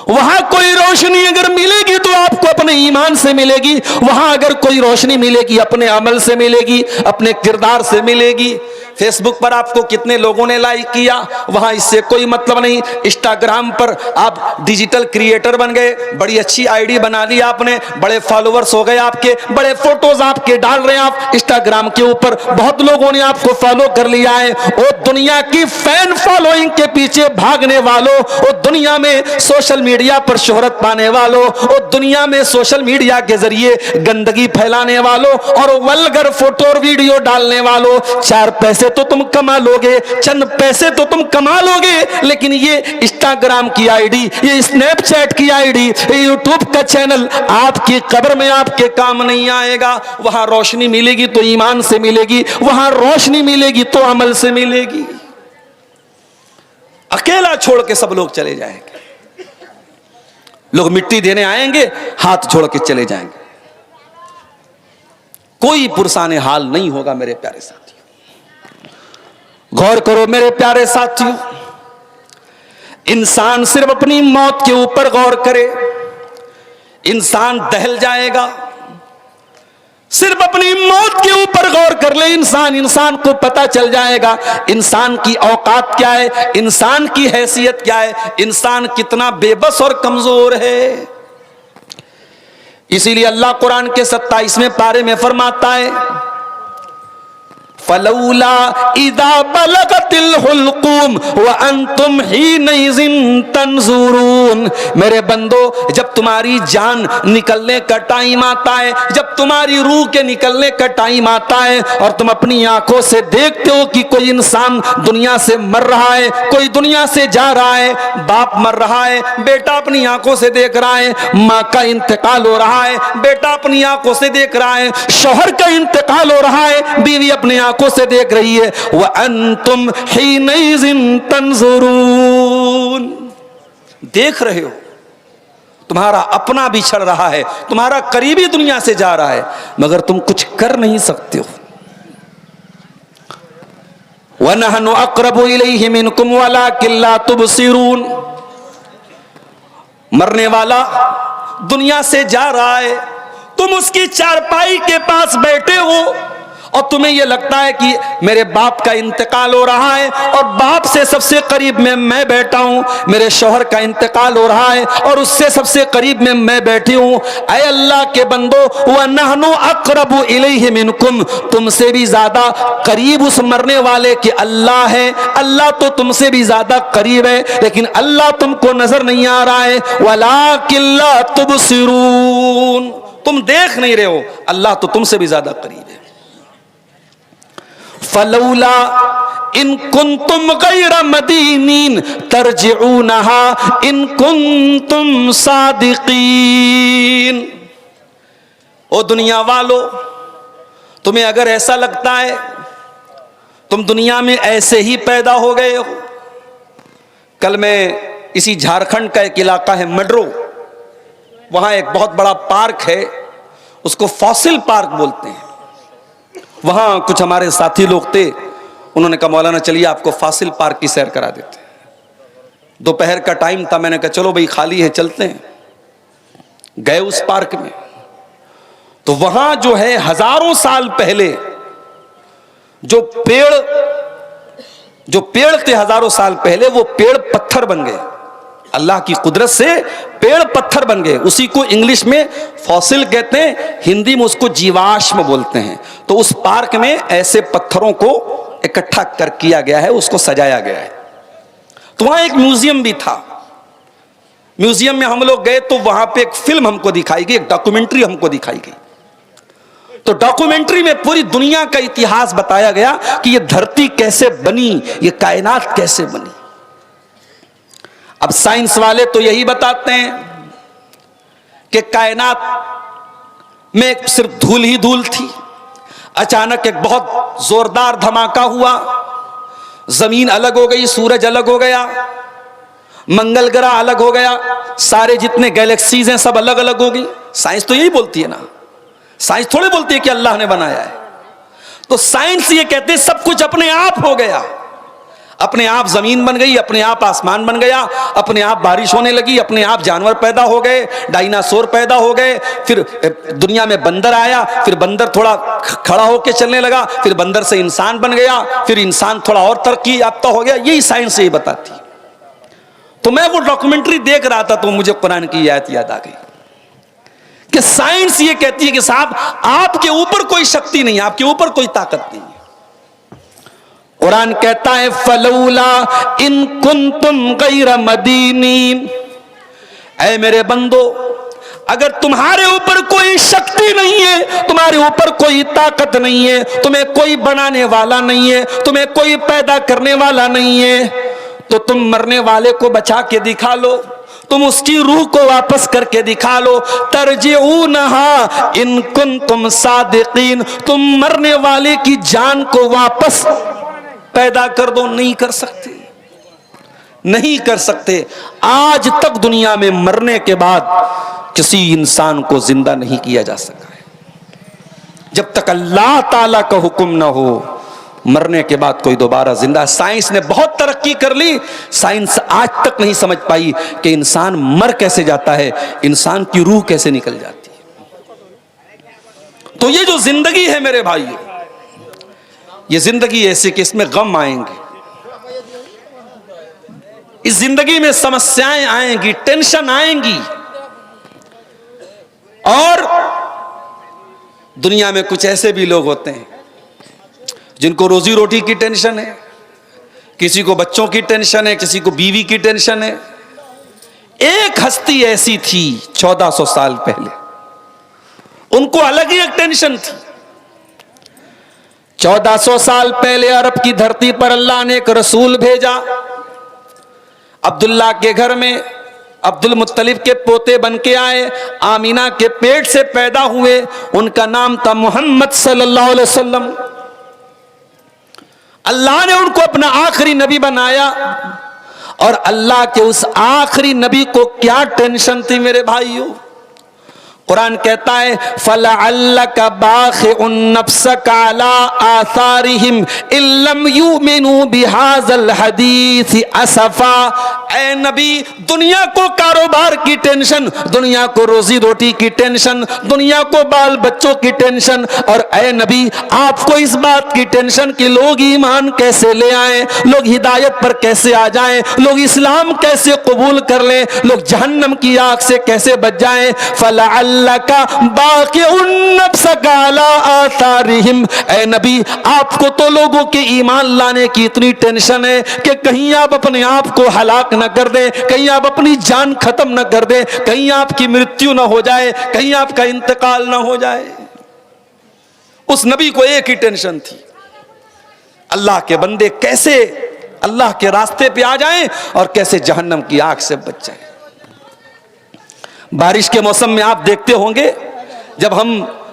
वहां कोई रोशनी अगर मिलेगी तो आपको अपने ईमान से मिलेगी, वहां अगर कोई रोशनी मिलेगी अपने अमल से मिलेगी, अपने किरदार से मिलेगी। फेसबुक पर आपको कितने लोगों ने लाइक किया, वहां इससे कोई मतलब नहीं। इंस्टाग्राम पर आप डिजिटल क्रिएटर बन गए, बड़ी अच्छी आईडी बना ली आपने, बड़े फॉलोअर्स हो गए आपके, बड़े फोटोज आपके डाल रहे हैं आप इंस्टाग्राम के ऊपर, बहुत लोगों ने आपको फॉलो कर लिया है। वो दुनिया की फैन फॉलोइंग के पीछे भागने वालों, वो दुनिया में सोशल मीडिया पर शोहरत पाने वालों, वो दुनिया में सोशल मीडिया के जरिए गंदगी फैलाने वालों और वल्गर फोटो और वीडियो डालने वालों, चार पैसे तो तुम कमा लोगे, चंद पैसे तो तुम कमा लोगे, लेकिन ये इंस्टाग्राम की आईडी, ये स्नैपचैट की आईडी, ये यूट्यूब का चैनल आपकी कब्र में आपके काम नहीं आएगा। वहां रोशनी मिलेगी तो ईमान से मिलेगी, वहां रोशनी मिलेगी तो अमल से मिलेगी। अकेला छोड़ के सब लोग चले जाएंगे, लोग मिट्टी देने आएंगे, हाथ छोड़ के चले जाएंगे, कोई पुरसाने हाल नहीं होगा। मेरे प्यारे साथियों, गौर करो मेरे प्यारे साथियों, इंसान सिर्फ अपनी मौत के ऊपर गौर करे, इंसान दहल जाएगा। सिर्फ अपनी मौत के ऊपर गौर कर ले इंसान को पता चल जाएगा इंसान की औकात क्या है, इंसान की हैसियत क्या है, इंसान कितना बेबस और कमजोर है। इसीलिए अल्लाह कुरान के 27वें पारे में फरमाता है, फलौला इदा बलगतिल हुल्कुम व अंतुम हीनइज़िन तंजुरून। मेरे बंदो, जब तुम्हारी जान निकलने का टाइम आता है, जब तुम्हारी रूह के निकलने का टाइम आता है और तुम अपनी आंखों से देखते हो कि कोई इंसान दुनिया से मर रहा है, कोई दुनिया से जा रहा है, बाप मर रहा है, बेटा अपनी आंखों से देख रहा है, माँ का इंतकाल हो रहा है, बेटा अपनी आंखों से देख रहा है, शौहर का इंतकाल हो रहा है, बीवी अपनी आंखों से देख रही है, व अंतुम हीनइज़िन तंजुरून। देख रहे हो तुम्हारा अपना बिछड़ रहा है, तुम्हारा करीबी दुनिया से जा रहा है, मगर तुम कुछ कर नहीं सकते हो। व नहनु अक़रबु इलैहि मिनकुम वलाकिन ला तुबसिरून। मरने वाला दुनिया से जा रहा है, तुम उसकी चारपाई के पास बैठे हो और तुम्हें यह लगता है कि मेरे बाप का इंतकाल हो रहा है और बाप से सबसे करीब में मैं बैठा हूं, मेरे शौहर का इंतकाल हो रहा है और उससे सबसे करीब में मैं बैठी हूं। ऐ अल्लाह के बंदो, व नहनु अक़रबु इलैहि मिनकुम, तुमसे भी ज्यादा करीब उस मरने वाले के अल्लाह है। अल्लाह तो तुमसे भी ज्यादा करीब है, लेकिन अल्लाह तुमको नजर नहीं आ रहा है। वलाकिन ला तुबसिरून, तुम देख नहीं रहे हो, अल्लाह तो तुमसे भी ज्यादा करीब है। फलौला इन कुंतुम गैर मदीनीन तरजिऊनहा इन कुंतुम सादिकीन। ओ दुनिया वालों, तुम्हें अगर ऐसा लगता है तुम दुनिया में ऐसे ही पैदा हो गए हो। कल मैं इसी झारखंड का एक इलाका है मडरो, वहां एक बहुत बड़ा पार्क है, उसको फॉसिल पार्क बोलते हैं। वहां कुछ हमारे साथी लोग थे, उन्होंने कहा मौलाना चलिए आपको फॉसिल पार्क की सैर करा देते हैं। दोपहर का टाइम था, मैंने कहा चलो भाई खाली है चलते हैं। गए उस पार्क में, तो वहां जो है हजारों साल पहले जो पेड़ थे, हजारों साल पहले वो पेड़ पत्थर बन गए। अल्लाह की कुदरत से पेड़ पत्थर बन गए। उसी को इंग्लिश में फॉसिल कहते हैं, हिंदी में उसको जीवाश्म बोलते हैं। तो उस पार्क में ऐसे पत्थरों को इकट्ठा कर किया गया है, उसको सजाया गया है। तो वहां एक म्यूजियम भी था। म्यूजियम में हम लोग गए तो वहां पे एक फिल्म हमको दिखाई गई, एक डॉक्यूमेंट्री हमको दिखाई गई। तो डॉक्यूमेंट्री में पूरी दुनिया का इतिहास बताया गया कि ये धरती कैसे बनी, ये कायनात कैसे बनी। अब साइंस वाले तो यही बताते हैं कि कायनात में सिर्फ धूल ही धूल थी। अचानक एक बहुत जोरदार धमाका हुआ, जमीन अलग हो गई, सूरज अलग हो गया, मंगल ग्रह अलग हो गया, सारे जितने गैलेक्सीज हैं सब अलग अलग हो गई। साइंस तो यही बोलती है ना, साइंस थोड़ी बोलती है कि अल्लाह ने बनाया है। तो साइंस ये कहते हैं सब कुछ अपने आप हो गया। अपने आप जमीन बन गई, अपने आप आसमान बन गया, अपने आप बारिश होने लगी, अपने आप जानवर पैदा हो गए, डायनासोर पैदा हो गए, फिर दुनिया में बंदर आया, फिर बंदर थोड़ा खड़ा होकर चलने लगा, फिर बंदर से इंसान बन गया, फिर इंसान थोड़ा और तरक्की याफ्ता हो गया। यही साइंस यही बताती। तो मैं वो डॉक्यूमेंट्री देख रहा था तो मुझे कुरान की आयत याद आ गई कि साइंस ये कहती है कि साहब आपके ऊपर कोई शक्ति नहीं है, आपके ऊपर कोई ताकत नहीं है। कुरान कहता है फलौला इन कुंतुम गैर मदीनीन, ऐ मेरे बंदो अगर तुम्हारे ऊपर कोई शक्ति नहीं है, तुम्हारे ऊपर कोई ताकत नहीं है, तुम्हें कोई बनाने वाला नहीं है, तुम्हें कोई पैदा करने वाला नहीं है, तो तुम मरने वाले को बचा के दिखा लो, तुम उसकी रूह को वापस करके दिखा लो। तरजिऊनहा इन कुंतुम सादिकीन, तुम मरने वाले की जान को वापस पैदा कर दो। नहीं कर सकते, नहीं कर सकते। आज तक दुनिया में मरने के बाद किसी इंसान को जिंदा नहीं किया जा सका है। जब तक अल्लाह ताला का हुक्म ना हो, मरने के बाद कोई दोबारा जिंदा। साइंस ने बहुत तरक्की कर ली, साइंस आज तक नहीं समझ पाई कि इंसान मर कैसे जाता है, इंसान की रूह कैसे निकल जाती है। तो ये जो जिंदगी है मेरे भाइयों, ये जिंदगी ऐसी कि इसमें गम आएंगे, इस जिंदगी में समस्याएं आएंगी, टेंशन आएंगी, और दुनिया में कुछ ऐसे भी लोग होते हैं जिनको रोजी रोटी की टेंशन है, किसी को बच्चों की टेंशन है, किसी को बीवी की टेंशन है। एक हस्ती ऐसी थी 1400 साल पहले, उनको अलग ही एक टेंशन थी। 1400 साल पहले अरब की धरती पर अल्लाह ने एक रसूल भेजा। अब्दुल्ला के घर में अब्दुल मुत्तलिब के पोते बन के आए, आमीना के पेट से पैदा हुए, उनका नाम था मोहम्मद सल्लल्लाहु अलैहि वसल्लम। अल्लाह ने उनको अपना आखिरी नबी बनाया, और अल्लाह के उस आखिरी नबी को क्या टेंशन थी मेरे भाइयों। कुरान कहता है फलअल्लका बाखिउन नफ्सका अला आसारिहिम इल्लम युमिनु बिहाज़ल हदीस असफा। ऐ नबी, दुनिया को कारोबार की टेंशन, दुनिया को रोजी रोटी की टेंशन, दुनिया को बाल बच्चों की टेंशन, और ऐ नबी आपको इस बात की टेंशन कि लोग ईमान कैसे ले आए, लोग हिदायत पर कैसे आ जाएं, लोग इस्लाम कैसे कबूल कर लें, लोग जहन्नम की आग से कैसे बच जाएं। फलअल्लका बाक़िउन नफ्सका अला आसारिहिम, ऐ नबी आपको तो लोगों के ईमान लाने की इतनी टेंशन है कि कहीं आप अपने आप को हलाक न कर दें, कहीं आप अपनी जान खत्म न कर दें, कहीं आपकी मृत्यु न हो जाए, कहीं आपका इंतकाल न हो जाए। उस नबी को एक ही टेंशन थी, अल्लाह के बंदे कैसे अल्लाह के रास्ते पे आ जाएं और कैसे जहन्नम की आग से बच जाएं। बारिश के मौसम में आप देखते होंगे, जब हम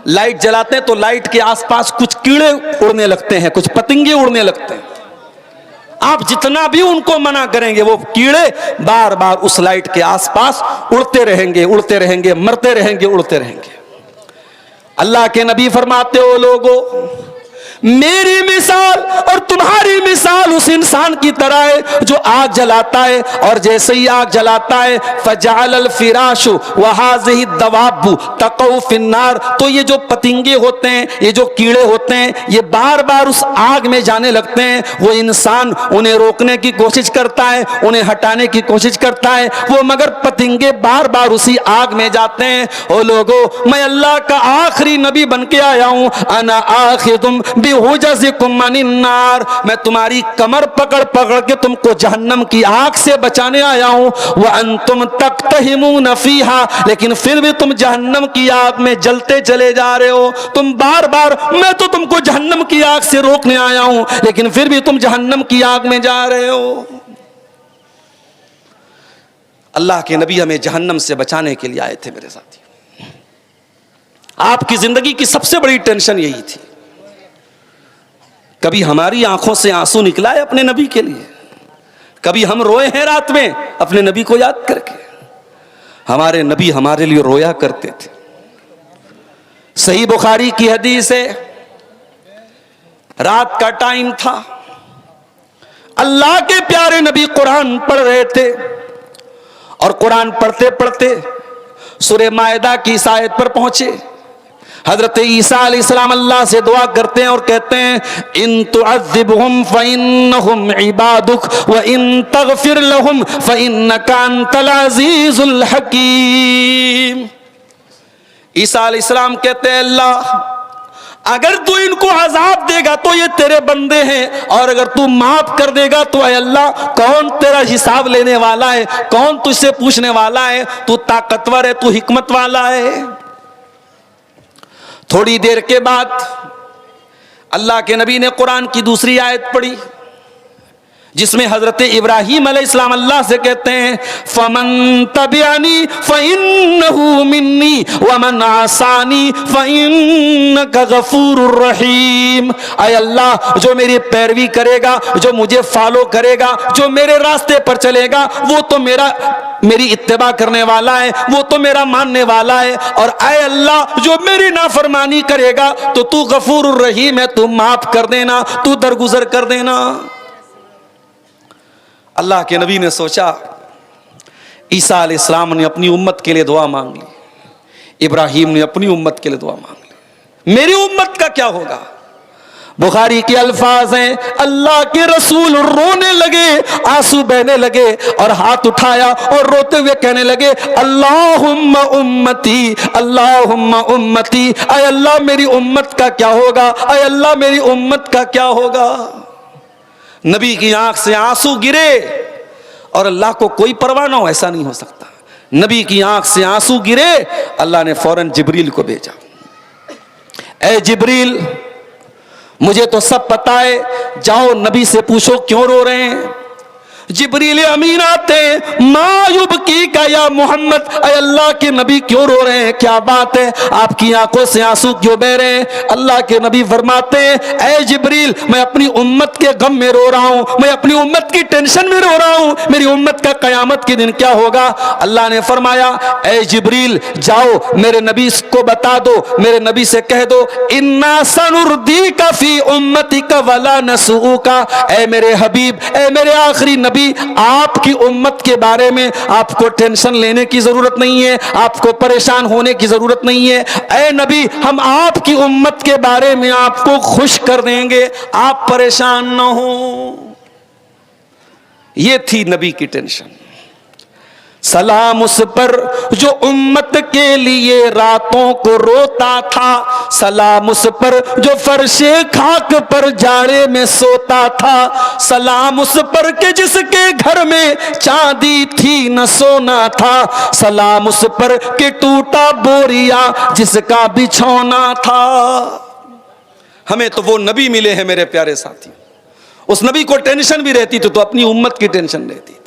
लाइट जलाते हैं तो लाइट के आसपास कुछ कीड़े उड़ने लगते हैं, कुछ पतंगे उड़ने लगते हैं। आप जितना भी उनको मना करेंगे, वो कीड़े बार बार उस लाइट के आसपास उड़ते रहेंगे, उड़ते रहेंगे, मरते रहेंगे, उड़ते रहेंगे। अल्लाह के नबी फरमाते हो लोगों, मेरी मिसाल और तुम्हारी मिसाल उस इंसान की तरह है जो आग जलाता है, और जैसे ही आग जलाता है फजाअल फिराशु वहाज़िही दवाबु तक़उ फिन्नार, तो ये जो पतंगे होते हैं, ये जो कीड़े होते हैं, ये बार बार उस आग में जाने लगते हैं। वो इंसान उन्हें रोकने की कोशिश करता है, उन्हें हटाने की कोशिश करता है, वो मगर पतंगे बार बार उसी आग में जाते हैं। ओ लोगों, मैं अल्लाह का आखिरी नबी बन के आया हूं, अना आखिदुम नार, मैं तुम्हारी कमर पकड़ पकड़ के तुमको जहन्नम की आग से बचाने आया हूं। व अंतुम तक़तहिमून फीहा, लेकिन फिर भी तुम जहन्नम की आग में जलते चले जा रहे हो। तुम बार बार, मैं तो तुमको जहन्नम की आग से रोकने आया हूं, लेकिन फिर भी तुम जहन्नम की आग में जा रहे हो। अल्लाह के नबी हमें जहन्नम से बचाने के लिए आए थे मेरे साथी। आपकी जिंदगी की सबसे बड़ी टेंशन यही थी। कभी हमारी आंखों से आंसू निकला है अपने नबी के लिए? कभी हम रोए हैं रात में अपने नबी को याद करके? हमारे नबी हमारे लिए रोया करते थे। सही बुखारी की हदीस है, रात का टाइम था, अल्लाह के प्यारे नबी कुरान पढ़ रहे थे और कुरान पढ़ते पढ़ते सूरह मायदा की इस आयत पर पहुंचे। हजरत ईसा अलैहिस्सलाम अल्लाह से दुआ करते हैं और कहते हैं, इन तुअज़्ज़िबहुम फ़इन्नहुम इबादुक व इन तग़फ़िर लहुम फ़इन्नका अंतल अज़ीज़ुल हकीम। ईसा अलैहिस्सलाम कहते हैं, अल्लाह अगर तू इनको अजाब देगा तो ये तेरे बंदे हैं, और अगर तू माफ कर देगा तो ऐ अल्लाह कौन तेरा हिसाब लेने वाला है, कौन तुझसे पूछने वाला है, तू ताकतवर है, तू हिकमत वाला है। थोड़ी देर के बाद अल्लाह के नबी ने कुरान की दूसरी आयत पढ़ी जिसमें हजरत इब्राहीम अलैहिस्सलाम अल्लाह से कहते हैं, फमन तबिअनी फइन्नहु मिन्नी वमन आसानी फइन्नका गफूरुर रहीम। ऐ अल्लाह जो मेरी पैरवी करेगा, जो मुझे फॉलो करेगा, जो मेरे रास्ते पर चलेगा, वो तो मेरी इत्तिबा करने वाला है, वो तो मेरा मानने वाला है, और ऐ अल्लाह जो मेरी नाफरमानी करेगा तो तू गफूरुर रहीम है, तू माफ कर देना, तू दरगुजर कर देना। अल्लाह के नबी ने सोचा ईसा अलैहिस्सलाम ने अपनी उम्मत के लिए दुआ मांग ली, इब्राहीम ने अपनी उम्मत के लिए दुआ मांग ली, मेरी उम्मत का क्या होगा। बुखारी के अल्फाज हैं, अल्लाह के रसूल रोने लगे, आंसू बहने लगे और हाथ उठाया और रोते हुए कहने लगे, अल्लाहुम्मा उम्मती, अल्लाहुम्मा उम्मती, ऐ अल्लाह मेरी उम्मत का क्या होगा, ऐ अल्लाह मेरी उम्मत का क्या होगा। नबी की आंख से आंसू गिरे और अल्लाह को कोई परवाह ना हो, ऐसा नहीं हो सकता। नबी की आंख से आंसू गिरे, अल्लाह ने फौरन जिब्रील को भेजा, ए जिब्रील मुझे तो सब पता है, जाओ नबी से पूछो क्यों रो रहे हैं। जिब्रील अमीन आते, मायुब की का या मोहम्मद, अल्लाह के नबी क्यों रो रहे हैं, क्या बात है, आपकी आंखों से आंसू क्यों बह रहे हैं। अल्लाह के नबी फरमाते हैं, ऐ जिब्रील मैं अपनी उम्मत के गम में रो रहा हूं, मैं अपनी उम्मत की टेंशन में रो रहा हूं, मेरी उम्मत का कयामत के दिन क्या होगा। अल्लाह ने फरमाया, ऐ जिब्रील जाओ मेरे नबी को बता दो, मेरे नबी से कह दो, इन्ना सनुर्दीका फी उम्मतिका वला नसूका, ऐ मेरे हबीब, ऐ मेरे आखिरी नबी, आपकी उम्मत के बारे में आपको टेंशन लेने की जरूरत नहीं है, आपको परेशान होने की जरूरत नहीं है। ऐ नबी हम आपकी उम्मत के बारे में आपको खुश कर देंगे, आप परेशान ना हो। ये थी नबी की टेंशन। सलाम उस पर जो उम्मत के लिए रातों को रोता था, सलाम उस पर जो फर्शे खाक पर जाड़े में सोता था, सलाम उस पर के जिसके घर में चांदी थी न सोना था, सलाम उस पर के टूटा बोरिया जिसका बिछौना था। हमें तो वो नबी मिले हैं मेरे प्यारे साथी, उस नबी को टेंशन भी रहती थी तो अपनी उम्मत की टेंशन रहती थी।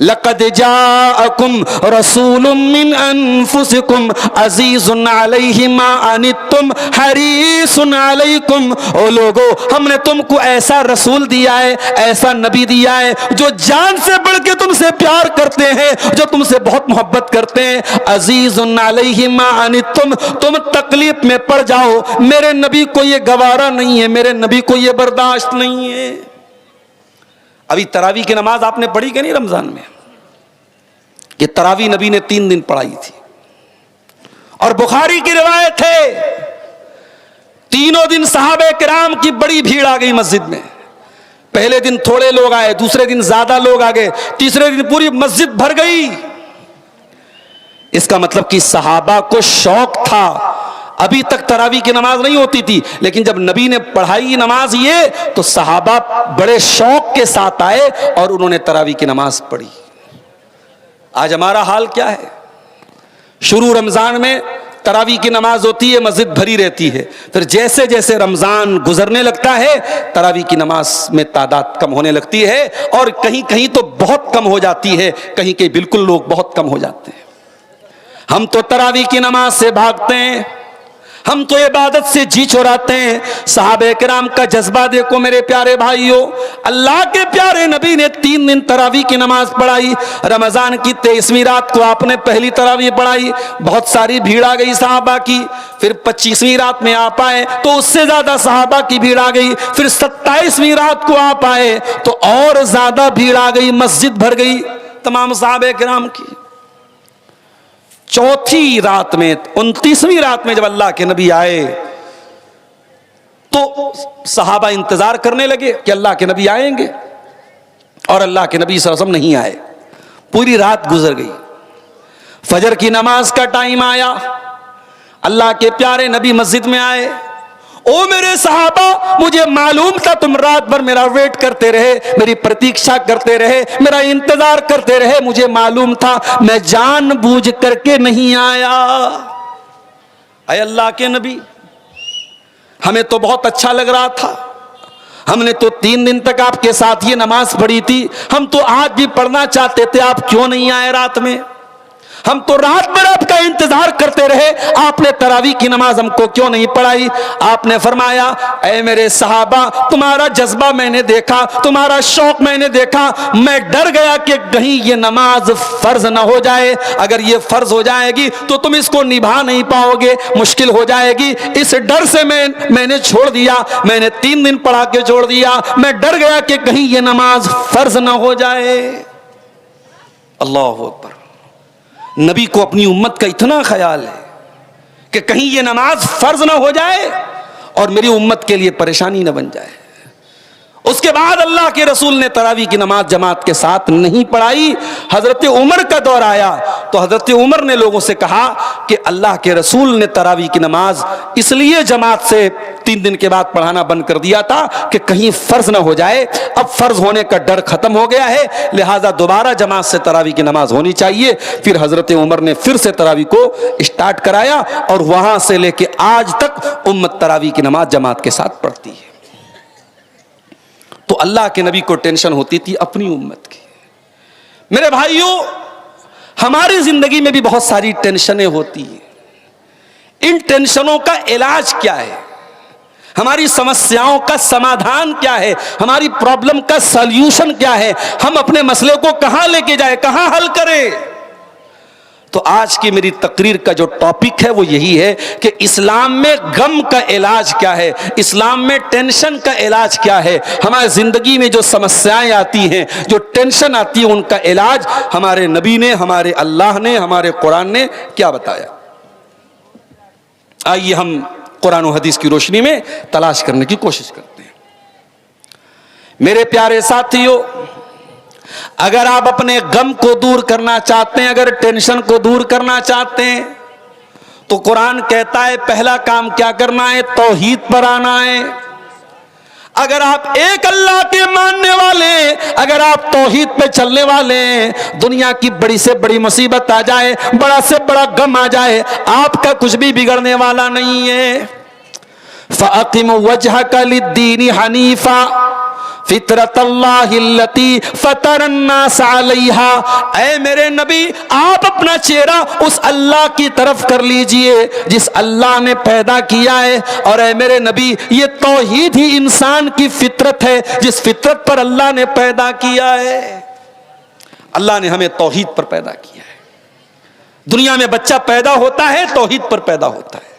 लक़द जाअकुम रसूलुम मिन अनफुसिकुम अज़ीज़ुन अलैहि मा अनित्तुम हरीसुन अलैकुम। ओ लोगो हमने तुमको ऐसा रसूल दिया है, ऐसा नबी दिया है जो जान से बढ़ के तुमसे प्यार करते हैं, जो तुमसे बहुत मोहब्बत करते हैं। अज़ीज़ुन अलैहि मा अनित्तुम, तुम तकलीफ में पड़ जाओ, मेरे नबी को ये गवारा नहीं है, मेरे नबी को ये बर्दाश्त नहीं है। अभी तरावी की नमाज आपने पढ़ी कि नहीं रमजान में? ये तरावी नबी ने 3 दिन पढ़ाई थी और बुखारी की रिवायत है, तीनों दिन सहाबे किराम की बड़ी भीड़ आ गई मस्जिद में। पहले दिन थोड़े लोग आए, दूसरे दिन ज्यादा लोग आ गए, तीसरे दिन पूरी मस्जिद भर गई। इसका मतलब कि सहाबा को शौक था। अभी तक तरावी की नमाज नहीं होती थी, लेकिन जब नबी ने पढ़ाई नमाज ये, तो सहाबा बड़े शौक के साथ आए और उन्होंने तरावी की नमाज पढ़ी। आज हमारा हाल क्या है? शुरू रमजान में तरावी की नमाज होती है, मस्जिद भरी रहती है, फिर जैसे जैसे रमजान गुजरने लगता है तरावी की नमाज में तादाद कम होने लगती है, और कहीं कहीं तो बहुत कम हो जाती है, कहीं कहीं बिल्कुल लोग बहुत कम हो जाते हैं। हम तो तरावी की नमाज से भागते हैं, हम तो इबादत से जी चुराते हैं। सहाबे किराम का जज्बा देखो मेरे प्यारे भाइयों। अल्लाह के प्यारे नबी ने 3 दिन तरावी की नमाज पढ़ाई। रमजान की 23वीं रात को आपने पहली तरावी पढ़ाई, बहुत सारी भीड़ आ गई सहाबा की। फिर 25वीं रात में आप आए तो उससे ज्यादा सहाबा की भीड़ आ गई। फिर 27वीं रात को आप आए तो और ज्यादा भीड़ आ गई, मस्जिद भर गई तमाम सहाबे किराम की। चौथी रात में 29वीं रात में जब अल्लाह के नबी आए तो सहाबा इंतजार करने लगे कि अल्लाह के नबी आएंगे, और अल्लाह के नबी सल्लल्लाहु अलैहि वसल्लम नहीं आए। पूरी रात गुजर गई। फजर की नमाज का टाइम आया, अल्लाह के प्यारे नबी मस्जिद में आए। ओ मेरे सहाबा, मुझे मालूम था तुम रात भर मेरा वेट करते रहे, मेरी प्रतीक्षा करते रहे, मेरा इंतजार करते रहे। मुझे मालूम था, मैं जानबूझ करके नहीं आया। अय अल्लाह के नबी, हमें तो बहुत अच्छा लग रहा था, हमने तो 3 दिन तक आपके साथ ये नमाज पढ़ी थी, हम तो आज भी पढ़ना चाहते थे, आप क्यों नहीं आए रात में? हम तो रात भर आपका इंतजार करते रहे, आपने तरावी की नमाज हमको क्यों नहीं पढ़ाई? आपने फरमाया, ऐ मेरे सहाबा, तुम्हारा जज्बा मैंने देखा, तुम्हारा शौक मैंने देखा, मैं डर गया कि कहीं ये नमाज फर्ज ना हो जाए। अगर ये फर्ज हो जाएगी तो तुम इसको निभा नहीं पाओगे, मुश्किल हो जाएगी। इस डर से मैंने छोड़ दिया, मैंने 3 दिन पढ़ा के छोड़ दिया। मैं डर गया कि कहीं ये नमाज फर्ज ना हो जाए। अल्लाहु अकबर। नबी को अपनी उम्मत का इतना ख्याल है कि कहीं ये नमाज फर्ज ना हो जाए और मेरी उम्मत के लिए परेशानी ना बन जाए। उसके बाद अल्लाह के रसूल ने तरावी की नमाज जमात के साथ नहीं पढ़ाई। हजरत उमर का दौर आया तो हजरत उमर ने लोगों से कहा कि अल्लाह के रसूल ने तरावी की नमाज इसलिए जमात से 3 दिन के बाद पढ़ाना बंद कर दिया था कि कहीं फर्ज ना हो जाए। अब फर्ज होने का डर खत्म हो गया है, लिहाजा दोबारा जमात से तरावी की नमाज होनी चाहिए। फिर हजरत उमर ने फिर से तरावी को स्टार्ट कराया और वहां से लेके आज तक उम्मत तरावी की नमाज जमात के साथ पढ़ती है। तो अल्लाह के नबी को टेंशन होती थी अपनी उम्मत की। मेरे भाइयों, हमारी जिंदगी में भी बहुत सारी टेंशनें होती हैं। इन टेंशनों का इलाज क्या है? हमारी समस्याओं का समाधान क्या है? हमारी प्रॉब्लम का सॉल्यूशन क्या है? हम अपने मसले को कहां लेके जाए, कहां हल करें? तो आज की मेरी तकरीर का जो टॉपिक है वो यही है कि इस्लाम में गम का इलाज क्या है, इस्लाम में टेंशन का इलाज क्या है। हमारी जिंदगी में जो समस्याएं आती हैं, जो टेंशन आती है, उनका इलाज हमारे नबी ने, हमारे अल्लाह ने, हमारे कुरान ने क्या बताया। आइए हम कुरान और हदीस की रोशनी में तलाश करने की कोशिश करते हैं। मेरे प्यारे साथियों, अगर आप अपने गम को दूर करना चाहते हैं, अगर टेंशन को दूर करना चाहते हैं, तो कुरान कहता है पहला काम क्या करना है? तौहीद पर आना है। अगर आप एक अल्लाह के मानने वाले, अगर आप तौहीद पे चलने वाले, दुनिया की बड़ी से बड़ी मुसीबत आ जाए, बड़ा से बड़ा गम आ जाए, आपका कुछ भी बिगड़ने वाला नहीं है। फ़अक़िम वजहक लिद्दीन हनीफ़ा फितरतल्लाहिल्लती फ़तरन्नास अलैहा। ऐ मेरे नबी, आप अपना चेहरा उस अल्लाह की तरफ कर लीजिए जिस अल्लाह ने पैदा किया है। और ऐ मेरे नबी, ये तौहीद ही इंसान की फितरत है, जिस फितरत पर अल्लाह ने पैदा किया है। अल्लाह ने हमें तौहीद पर पैदा किया है। दुनिया में बच्चा पैदा होता है तौहीद पर पैदा होता है।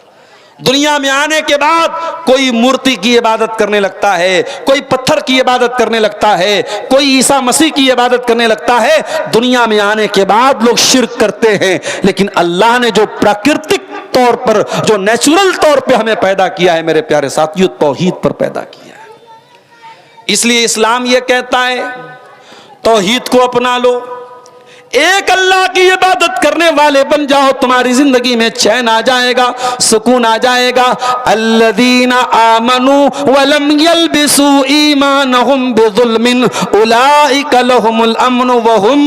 दुनिया में आने के बाद कोई मूर्ति की इबादत करने लगता है, कोई पत्थर की इबादत करने लगता है, कोई ईसा मसीह की इबादत करने लगता है। दुनिया में आने के बाद लोग शिर्क करते हैं, लेकिन अल्लाह ने जो प्राकृतिक तौर पर, जो नेचुरल तौर पे हमें पैदा किया है, मेरे प्यारे साथियों, तौहीद पर पैदा किया है। इसलिए इस्लाम यह कहता है तौहीद को अपना लो, एक अल्लाह की इबादत करने वाले बन जाओ, तुम्हारी जिंदगी में चैन आ जाएगा, सुकून आ जाएगा। अल्लज़ीना आमनू वलम यल्बिसू ईमानहुम बिज़ुल्मिन उलाइका लहुमुल अम्नु वहुम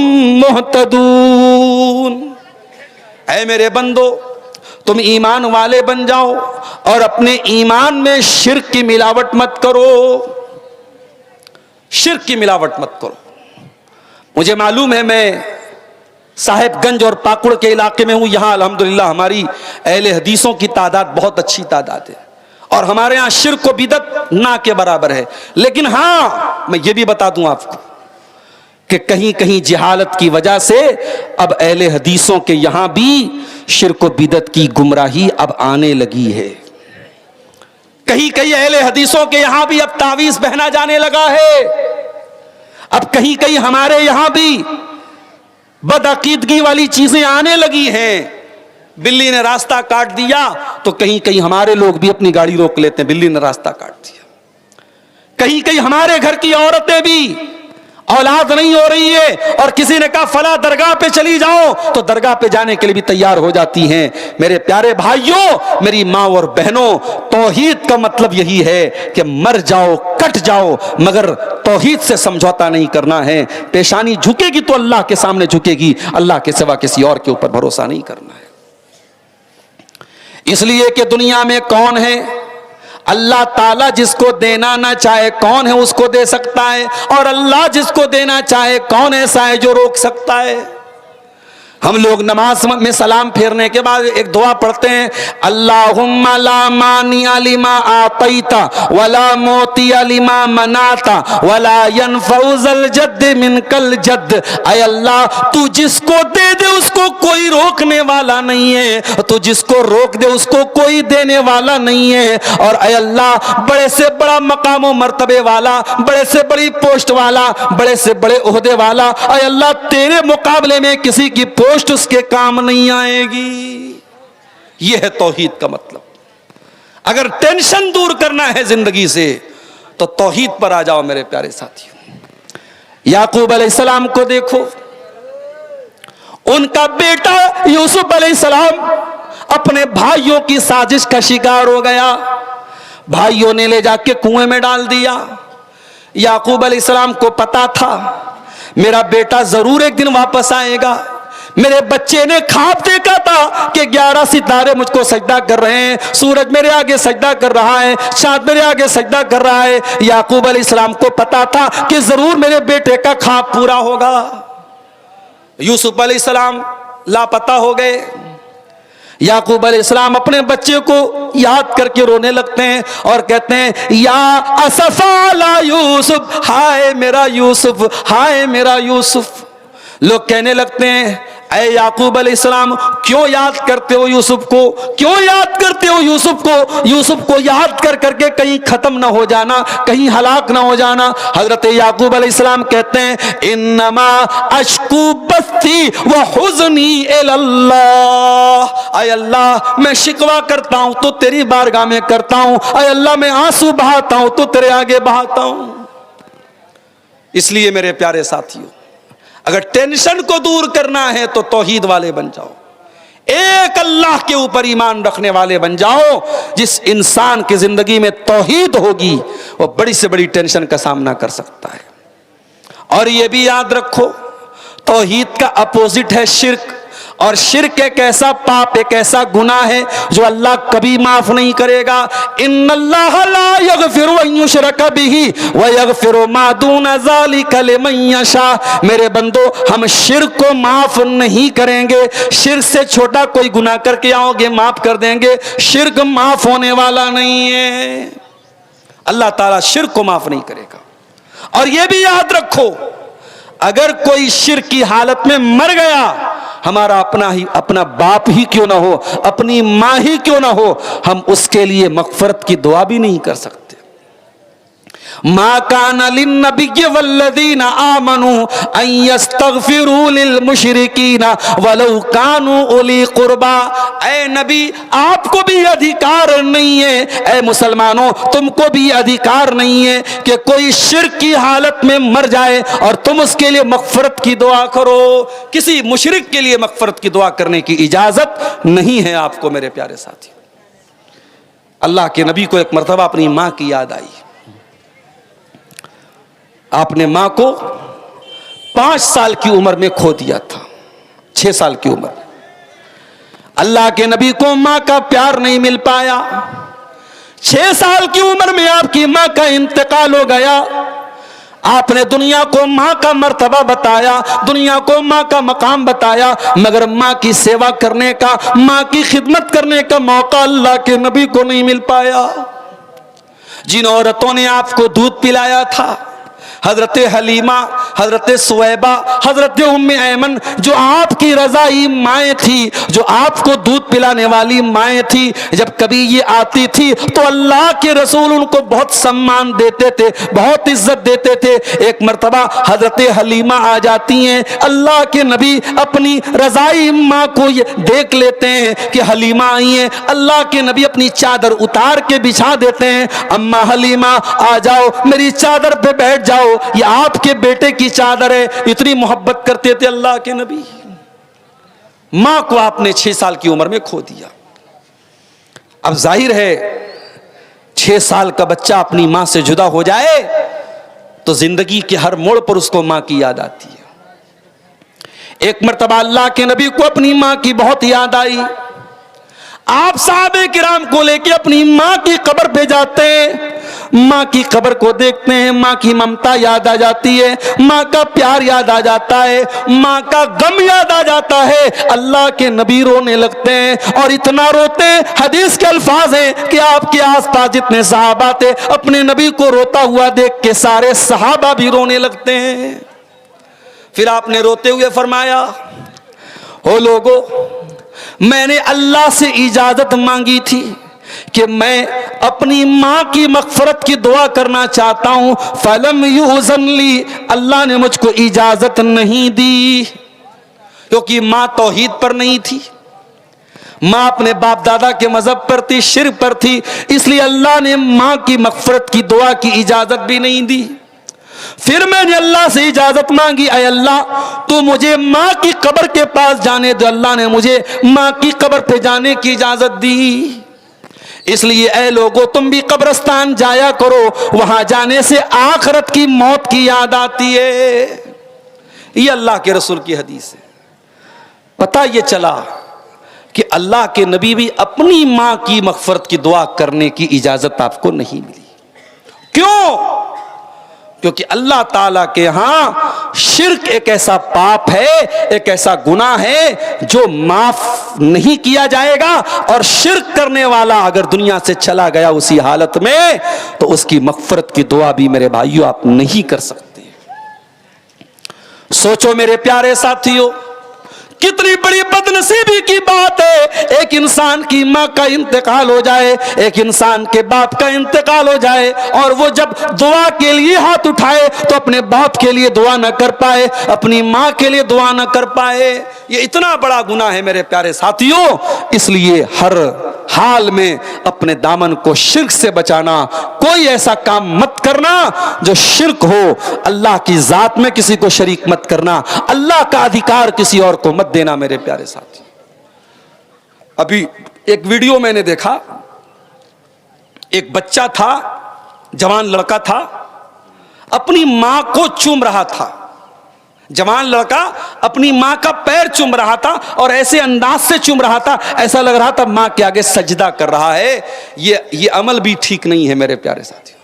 मुहतदून। ऐ मेरे बंदो, तुम ईमान वाले बन जाओ और अपने ईमान में शिर्क की मिलावट मत करो, शिर्क की मिलावट मत करो। मुझे मालूम है, मैं साहिबगंज और पाकुड़ के इलाके में हूं। यहां अल्हम्दुलिल्लाह हमारी अहले हदीसों की तादाद बहुत अच्छी तादाद है और हमारे यहां शिर्क व बिदअत ना के बराबर है। लेकिन हां, मैं ये भी बता दूं आपको कि कहीं कहीं जिहालत की वजह से अब अहले हदीसों के यहां भी शिर्क व बिदअत की गुमराही अब आने लगी है। कहीं कहीं अहले हदीसों के यहां भी अब तावीज पहना जाने लगा है। अब कहीं कहीं हमारे यहां भी बदअकीदगी वाली चीजें आने लगी हैं। बिल्ली ने रास्ता काट दिया तो कहीं कहीं हमारे लोग भी अपनी गाड़ी रोक लेते हैं, बिल्ली ने रास्ता काट दिया। कहीं कहीं हमारे घर की औरतें भी औलाद नहीं हो रही है और किसी ने कहा फला दरगाह पे चली जाओ तो दरगाह पे जाने के लिए भी तैयार हो जाती हैं। मेरे प्यारे भाइयों, मेरी माँ और बहनों, तौहीद का मतलब यही है कि मर जाओ, कट जाओ, मगर तौहीद से समझौता नहीं करना है। पेशानी झुकेगी तो अल्लाह के सामने झुकेगी, अल्लाह के सिवा किसी और के ऊपर भरोसा नहीं करना है। इसलिए कि दुनिया में कौन है, अल्लाह ताला जिसको देना ना चाहे कौन है उसको दे सकता है, और अल्लाह जिसको देना चाहे कौन ऐसा है जो रोक सकता है। हम लोग नमाज में सलाम फेरने के बाद एक दुआ पढ़ते हैं, अल्लाहुम्मा ला मानिया लिमा आतैता वला मोतिया लिमा मनाता वला यनफउजल जद्द मिनकल जद्द। ऐ अल्लाह, तू जिसको दे दे उसको कोई रोकने वाला नहीं है, तू जिसको रोक दे उसको कोई देने वाला नहीं है। और ऐ अल्लाह, बड़े से बड़ा मकाम व मर्तबे वाला, बड़े से बड़ी पोस्ट वाला, बड़े से बड़े ओहदे वाला, ऐ अल्लाह तेरे मुकाबले में किसी की पोस्ट उसके काम नहीं आएगी। यह है तौहीद का मतलब। अगर टेंशन दूर करना है जिंदगी से तो तौहीद पर आ जाओ मेरे प्यारे साथियों। याकूब अलैहिस्सलाम को देखो, उनका बेटा यूसुफ अलैहिस्सलाम अपने भाइयों की साजिश का शिकार हो गया। भाइयों ने ले जाके कुएं में डाल दिया। याकूब अलैहिस्सलाम को पता था मेरा बेटा जरूर एक दिन वापस आएगा। मेरे बच्चे ने ख्वाब देखा था कि 11 सितारे मुझको सजदा कर रहे हैं, सूरज मेरे आगे सजदा कर रहा है, चांद मेरे आगे सजदा कर रहा है। याकूब अलैहिस्सलाम को पता था कि जरूर मेरे बेटे का ख्वाब पूरा होगा। यूसुफ अलैहिस्सलाम लापता हो गए। याकूब अलैहिस्सलाम अपने बच्चे को याद करके रोने लगते हैं और कहते हैं, या असफा ला यूसुफ, हाय मेरा यूसुफ, हाय मेरा यूसुफ। लोग कहने लगते हैं, ऐ याकूब अलैहिस्सलाम क्यों याद करते हो यूसुफ को, क्यों याद करते हो यूसुफ को? यूसुफ को याद कर करके कहीं खत्म ना हो जाना, कहीं हलाक ना हो जाना। हजरत याकूब अलैहिस्सलाम कहते हैं, इन्नमा अश्कू बस्ती व हुज़नी इलल्लाह। ऐ अल्लाह, मैं शिकवा करता हूं तो तेरी बारगाह में करता हूं। ऐ अल्लाह, मैं आंसू बहाता हूं तो तेरे आगे बहाता हूं। इसलिए मेरे प्यारे साथियों, अगर टेंशन को दूर करना है तो तौहीद वाले बन जाओ, एक अल्लाह के ऊपर ईमान रखने वाले बन जाओ। जिस इंसान की जिंदगी में तौहीद होगी वो बड़ी से बड़ी टेंशन का सामना कर सकता है। और ये भी याद रखो, तौहीद का अपोजिट है शिर्क, और शिर्क एक ऐसा पाप, एक ऐसा गुनाह है जो अल्लाह कभी माफ नहीं करेगा। इन्नल्लाह ला यगफिरु अन युशरक बिही व यगफिरु मा दून ज़ालिका लिमन यशा। मेरे बंदो, हम शिर्क को माफ नहीं करेंगे। शिर्क से छोटा कोई गुनाह करके आओगे माफ कर देंगे, शिर्क माफ होने वाला नहीं है। अल्लाह ताला शिर्क को माफ नहीं करेगा। और यह भी याद रखो, अगर कोई शिर्क की हालत में मर गया, हमारा अपना बाप ही क्यों ना हो, अपनी माँ ही क्यों ना हो, हम उसके लिए मगफरत की दुआ भी नहीं कर सकते। मा काना लिन्नबिय्य वल्लज़ीना आमनू अन यस्तगफिरू लिल मुशरिकीना वलौ कानू उली कुर्बा। ऐ नबी, आपको भी अधिकार नहीं है, ऐ मुसलमानों तुमको भी अधिकार नहीं है कि कोई शिर्क की हालत में मर जाए और तुम उसके लिए मगफरत की दुआ करो। किसी मुशरिक के लिए मगफरत की दुआ करने की इजाजत नहीं है आपको। मेरे प्यारे साथी, अल्लाह के नबी को एक मरतबा अपनी माँ की याद आई। आपने मां को 5 साल की उम्र में खो दिया था, 6 साल की उम्र। अल्लाह के नबी को मां का प्यार नहीं मिल पाया। 6 साल की उम्र में आपकी मां का इंतकाल हो गया। आपने दुनिया को माँ का मर्तबा बताया, दुनिया को माँ का मकाम बताया, मगर माँ की सेवा करने का, माँ की खिदमत करने का मौका अल्लाह के नबी को नहीं मिल पाया। जिन औरतों ने आपको दूध पिलाया था, हजरत हलीमा, हजरत सुवैबा, हजरत उम्मे ऐमन, जो आपकी रज़ाई माएँ थी, जो आपको दूध पिलाने वाली माएँ थी, जब कभी ये आती थी तो अल्लाह के रसूल उनको बहुत सम्मान देते थे, बहुत इज्जत देते थे। एक मर्तबा हजरत हलीमा आ जाती हैं, अल्लाह के नबी अपनी रज़ाई माँ को ये देख लेते हैं कि हलीमा आई हैं, अल्लाह के नबी अपनी चादर उतार के बिछा देते हैं, अम्मा हलीमा आ जाओ, मेरी चादर पे बैठ जाओ, ये आपके बेटे की चादर है। इतनी मोहब्बत करते थे अल्लाह के नबी। मां को आपने 6 साल की उम्र में खो दिया। अब जाहिर है 6 साल का बच्चा अपनी मां से जुदा हो जाए तो जिंदगी के हर मोड़ पर उसको मां की याद आती है। एक मर्तबा अल्लाह के नबी को अपनी मां की बहुत याद आई। आप साहबे किराम को लेके अपनी मां की कब्र पे जाते हैं, मां की कब्र को देखते हैं, मां की ममता याद आ जाती है, मां का प्यार याद आ जाता है, मां का गम याद आ जाता है। अल्लाह के नबी रोने लगते हैं और इतना रोते हैं, हदीस के अल्फाज हैं कि आपके आसपास जितने सहाबा थे, अपने नबी को रोता हुआ देख के सारे सहाबा भी रोने लगते हैं। फिर आपने रोते हुए फरमाया, ओ लोगो, मैंने अल्लाह से इजाजत मांगी थी कि मैं अपनी मां की मगफरत की दुआ करना चाहता हूं, फलम युज़न ली, अल्लाह ने मुझको इजाजत नहीं दी, क्योंकि मां तौहीद पर नहीं थी, मां अपने बाप दादा के मजहब पर थी, शिर्क पर थी, इसलिए अल्लाह ने मां की मगफरत की दुआ की इजाजत भी नहीं दी। फिर मैंने अल्लाह से इजाजत मांगी, ऐ अल्लाह तू मुझे मां की कब्र के पास जाने दे। अल्लाह ने मुझे मां की कब्र पे जाने की इजाजत दी। इसलिए ऐ लोगों, तुम भी कब्रिस्तान जाया करो, वहां जाने से आखिरत की मौत की याद आती है। ये अल्लाह के रसूल की हदीस है। पता ये चला कि अल्लाह के नबी भी अपनी मां की मगफरत की दुआ करने की इजाजत आपको नहीं मिली। क्यों? क्योंकि अल्लाह ताला के यहां शिर्क एक ऐसा पाप है, एक ऐसा गुनाह है जो माफ नहीं किया जाएगा, और शिर्क करने वाला अगर दुनिया से चला गया उसी हालत में तो उसकी मगफरत की दुआ भी मेरे भाइयों आप नहीं कर सकते। सोचो मेरे प्यारे साथियों, कितनी बड़ी बदनसीबी की बात है, एक इंसान की मां का इंतकाल हो जाए, एक इंसान के बाप का इंतकाल हो जाए, और वो जब दुआ के लिए हाथ उठाए तो अपने बाप के लिए दुआ न कर पाए, अपनी मां के लिए दुआ न कर पाए। ये इतना बड़ा गुनाह है मेरे प्यारे साथियों। इसलिए हर हाल में अपने दामन को शिर्क से बचाना, कोई ऐसा काम मत करना जो शिर्क हो, अल्लाह की जात में किसी को शरीक मत करना, अल्लाह का अधिकार किसी और को मत देना मेरे प्यारे साथी। अभी एक वीडियो मैंने देखा, एक बच्चा था, जवान लड़का था, अपनी मां को चूम रहा था, जवान लड़का अपनी मां का पैर चूम रहा था और ऐसे अंदाज से चूम रहा था ऐसा लग रहा था मां के आगे सजदा कर रहा है। ये अमल भी ठीक नहीं है मेरे प्यारे साथियों।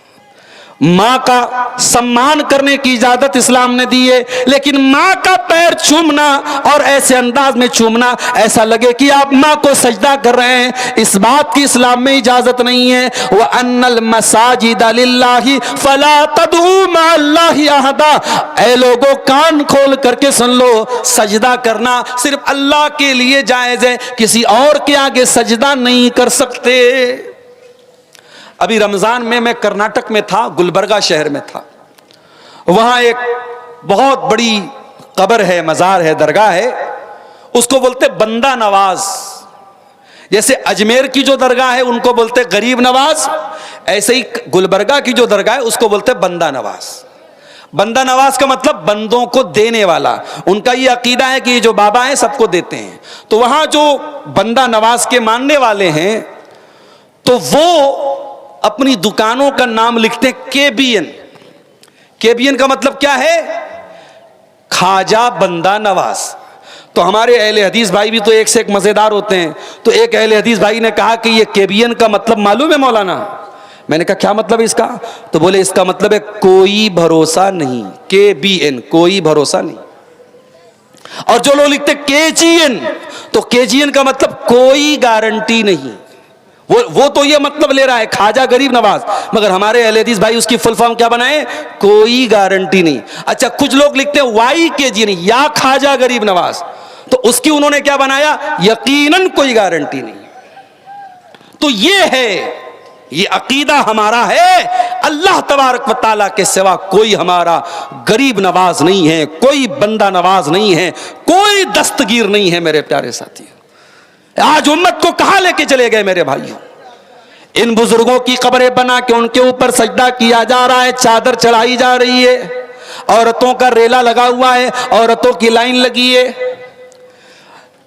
मां का सम्मान करने की इजाजत इस्लाम ने दी है, लेकिन मां का पैर चूमना और ऐसे अंदाज में चूमना ऐसा लगे कि आप मां को सजदा कर रहे हैं, इस बात की इस्लाम में इजाजत नहीं है। व अन्नल मसाजिद लिल्लाहि फला तदऊ मअल्लाहि अहदा। ऐ लोगों, कान खोल करके सुन लो, सजदा करना सिर्फ अल्लाह के लिए जायज है, किसी और के आगे सजदा नहीं कर सकते। अभी रमजान में मैं कर्नाटक में था, गुलबर्गा शहर में था। वहां एक बहुत बड़ी कब्र है, मजार है, दरगाह है, उसको बोलते बंदा नवाज। जैसे अजमेर की जो दरगाह है उनको बोलते गरीब नवाज, ऐसे ही गुलबर्गा की जो दरगाह है उसको बोलते बंदा नवाज। बंदा नवाज का मतलब बंदों को देने वाला। उनका ये अकीदा है कि ये जो बाबा हैं सबको देते हैं। तो वहां जो बंदा नवाज के मानने वाले हैं तो वो अपनी दुकानों का नाम लिखते हैं केबीएन। केबीएन का मतलब क्या है? खाजा बंदा नवाज। तो हमारे अहले हदीस भाई भी तो एक से एक मजेदार होते हैं। तो एक अहले हदीस भाई ने कहा कि ये केबीएन का मतलब मालूम है मौलाना? मैंने कहा क्या मतलब है इसका? तो बोले इसका मतलब है कोई भरोसा नहीं, KBN, कोई भरोसा नहीं। और जो लोग लिखते KGN, तो KGN का मतलब कोई गारंटी नहीं। वो तो ये मतलब ले रहा है ख्वाजा गरीब नवाज, मगर हमारे अहले हदीस भाई उसकी फुल फॉर्म क्या बनाए? कोई गारंटी नहीं। अच्छा, कुछ लोग लिखते हैं YKGN, या ख्वाजा गरीब नवाज, तो उसकी उन्होंने क्या बनाया? यकीनन कोई गारंटी नहीं। तो ये है, ये अकीदा हमारा है, अल्लाह तबारक व तआला के सिवा कोई हमारा गरीब नवाज नहीं है, कोई बंदा नवाज नहीं है, कोई दस्तगीर नहीं है। मेरे प्यारे साथी, आज उम्मत को कहां लेके चले गए मेरे भाइयों? इन बुजुर्गों की कब्रें बना के उनके ऊपर सजदा किया जा रहा है, चादर चढ़ाई जा रही है, औरतों का रेला लगा हुआ है, औरतों की लाइन लगी है।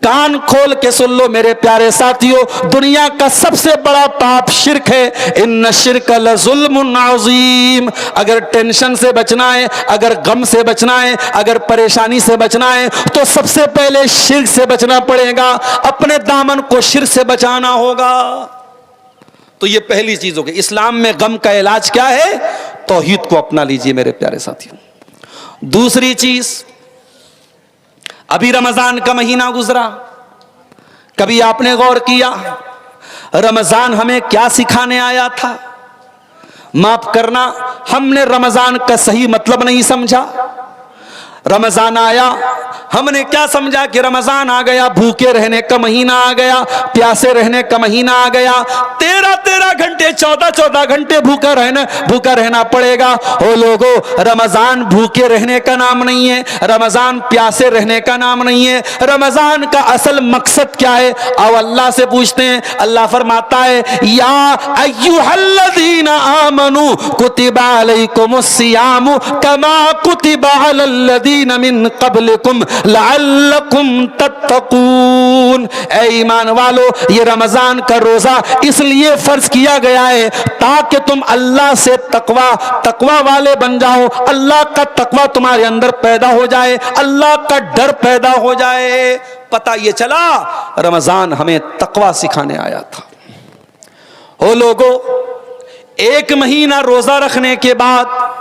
कान खोल के सुन लो मेरे प्यारे साथियों, दुनिया का सबसे बड़ा पाप शिर्क है। इन्न शिर्क लज़ुल्मुन अज़ीम। अगर टेंशन से बचना है, अगर गम से बचना है, अगर परेशानी से बचना है, तो सबसे पहले शिर्क से बचना पड़ेगा। अपने दामन को शिर्क से बचाना होगा। तो ये पहली चीज होगी। इस्लाम में गम का इलाज क्या है? तौहीद को अपना लीजिए मेरे प्यारे साथियों। दूसरी चीज, अभी रमजान का महीना गुजरा, कभी आपने गौर किया रमजान हमें क्या सिखाने आया था? माफ करना, हमने रमजान का सही मतलब नहीं समझा। रमजान आया, हमने क्या समझा कि रमजान आ गया, भूखे रहने का महीना आ गया, प्यासे रहने का महीना आ गया, 13-13 घंटे 14-14 घंटे भूखा रहना पड़ेगा। ओ लोगो, रमजान भूखे रहने का नाम नहीं है, रमजान प्यासे रहने का नाम नहीं है। रमजान का असल मकसद क्या है? अब अल्लाह से पूछते हैं। अल्लाह फरमाता है, या अय्युहल्लज़ीना आमनू कुतिबा अलैकुमुस्सियामु कमा कुतिबा अलल्लज़ीना मिन क़ब्लिकुम लअल्लकुम तत्तकून। ऐ ईमान वालो, ये रमजान का रोजा इसलिए फर्ज किया गया है ताकि तुम अल्लाह से तकवा वाले बन जाओ, अल्लाह का तकवा तुम्हारे अंदर पैदा हो जाए, अल्लाह का डर पैदा हो जाए। पता ये चला रमजान हमें तकवा सिखाने आया था। ओ लोगो, एक महीना रोजा रखने के बाद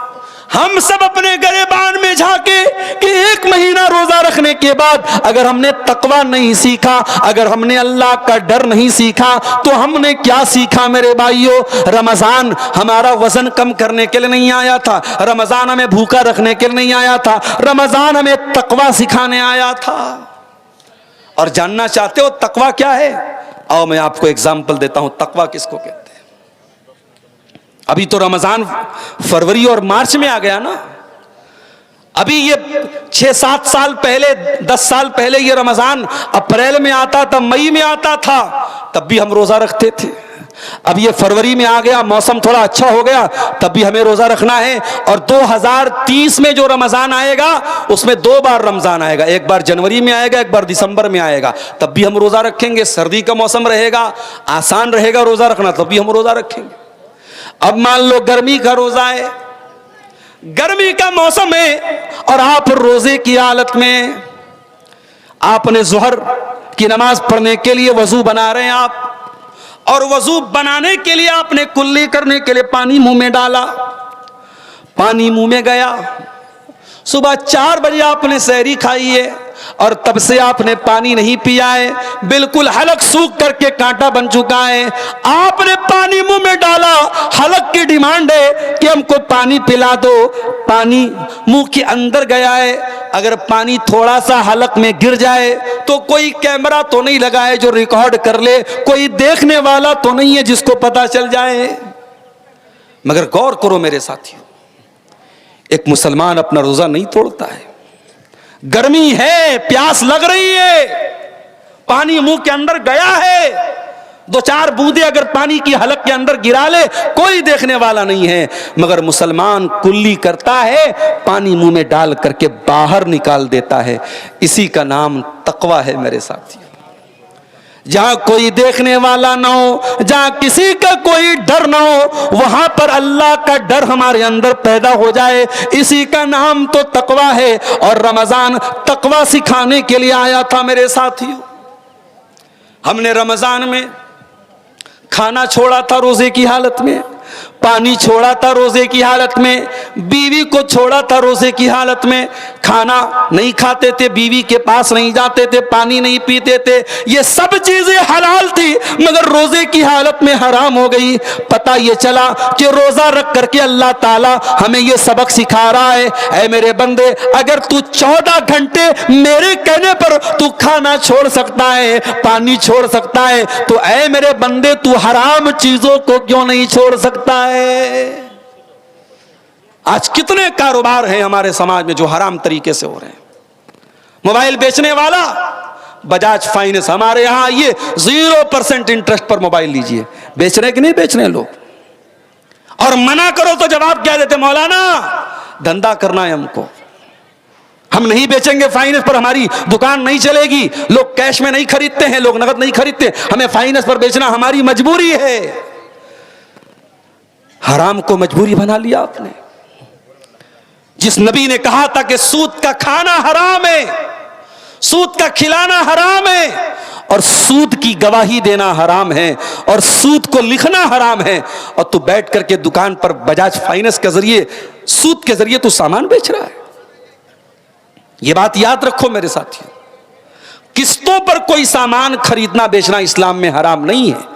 हम सब अपने गिरेबान में झांके कि एक महीना रोजा रखने के बाद अगर हमने तकवा नहीं सीखा, अगर हमने अल्लाह का डर नहीं सीखा, तो हमने क्या सीखा मेरे भाइयों? रमजान हमारा वजन कम करने के लिए नहीं आया था, रमजान हमें भूखा रखने के लिए नहीं आया था, रमजान हमें तकवा सिखाने आया था। और जानना चाहते हो तकवा क्या है? आओ मैं आपको एग्जाम्पल देता हूं तकवा किसको कहते हैं। अभी तो रमजान फरवरी और मार्च में आ गया ना। अभी ये 6-7 साल पहले, 10 साल पहले ये रमजान अप्रैल में आता था, मई में आता था, तब भी हम रोजा रखते थे। अब ये फरवरी में आ गया, मौसम थोड़ा अच्छा हो गया, तब भी हमें रोजा रखना है। और 2030 में जो रमजान आएगा उसमें 2 बार रमजान आएगा, एक बार जनवरी में आएगा, एक बार दिसंबर में आएगा, तब भी हम रोजा रखेंगे। सर्दी का मौसम रहेगा, आसान रहेगा रोजा रखना, तब भी हम रोजा रखेंगे। अब मान लो गर्मी का रोजा है, गर्मी का मौसम है, और आप रोजे की हालत में आपने जोहर की नमाज पढ़ने के लिए वजू बना रहे हैं आप, और वजू बनाने के लिए आपने कुल्ली करने के लिए पानी मुंह में डाला, पानी मुंह में गया। सुबह 4 बजे आपने सहरी खाई है और तब से आपने पानी नहीं पिया है, बिल्कुल हलक सूख करके कांटा बन चुका है। आपने पानी मुंह में डाला, हलक की डिमांड है कि हमको पानी पिला दो, पानी मुंह के अंदर गया है। अगर पानी थोड़ा सा हलक में गिर जाए तो कोई कैमरा तो नहीं लगा है जो रिकॉर्ड कर ले, कोई देखने वाला तो नहीं है जिसको पता चल जाए। मगर गौर करो मेरे साथियों, एक मुसलमान अपना रोजा नहीं तोड़ता है। गर्मी है, प्यास लग रही है, पानी मुंह के अंदर गया है, 2-4 बूंदे अगर पानी की हलक के अंदर गिरा ले कोई देखने वाला नहीं है, मगर मुसलमान कुल्ली करता है, पानी मुंह में डाल करके बाहर निकाल देता है। इसी का नाम तकवा है मेरे साथियों। जहां कोई देखने वाला ना हो, जहां किसी का कोई डर ना हो, वहां पर अल्लाह का डर हमारे अंदर पैदा हो जाए, इसी का नाम तो तकवा है। और रमजान तकवा सिखाने के लिए आया था मेरे साथियों। हमने रमजान में खाना छोड़ा था रोजे की हालत में, पानी छोड़ा था रोजे की हालत में, बीवी को छोड़ा था रोजे की हालत में, खाना नहीं खाते थे, बीवी के पास नहीं जाते थे, पानी नहीं पीते थे, ये सब चीजें हलाल थी मगर रोजे की हालत में हराम हो गई। पता ये चला कि रोजा रख करके अल्लाह ताला हमें ये सबक सिखा रहा है, ऐ मेरे बंदे, अगर तू 14 घंटे मेरे कहने पर तू खाना छोड़ सकता है, पानी छोड़ सकता है, तो ऐ मेरे बंदे तू हराम चीजों को क्यों नहीं छोड़ सकता है। आज कितने कारोबार हैं हमारे समाज में जो हराम तरीके से हो रहे हैं। मोबाइल बेचने वाला बजाज फाइनेंस, हमारे यहां ये 0% इंटरेस्ट पर मोबाइल लीजिए, बेच रहे कि नहीं बेच रहे लोग? और मना करो तो जवाब क्या देते, मौलाना धंधा करना है हमको, हम नहीं बेचेंगे फाइनेंस पर, हमारी दुकान नहीं चलेगी, लोग कैश में नहीं खरीदते हैं, लोग नगद नहीं खरीदते, हमें फाइनेंस पर बेचना हमारी मजबूरी है। हराम को मजबूरी बना लिया आपने। जिस नबी ने कहा था कि सूद का खाना हराम है, सूद का खिलाना हराम है, और सूद की गवाही देना हराम है, और सूद को लिखना हराम है, और तू बैठ करके दुकान पर बजाज फाइनेंस के जरिए, सूद के जरिए तू सामान बेच रहा है। यह बात याद रखो मेरे साथियों, किस्तों पर कोई सामान खरीदना बेचना इस्लाम में हराम नहीं है,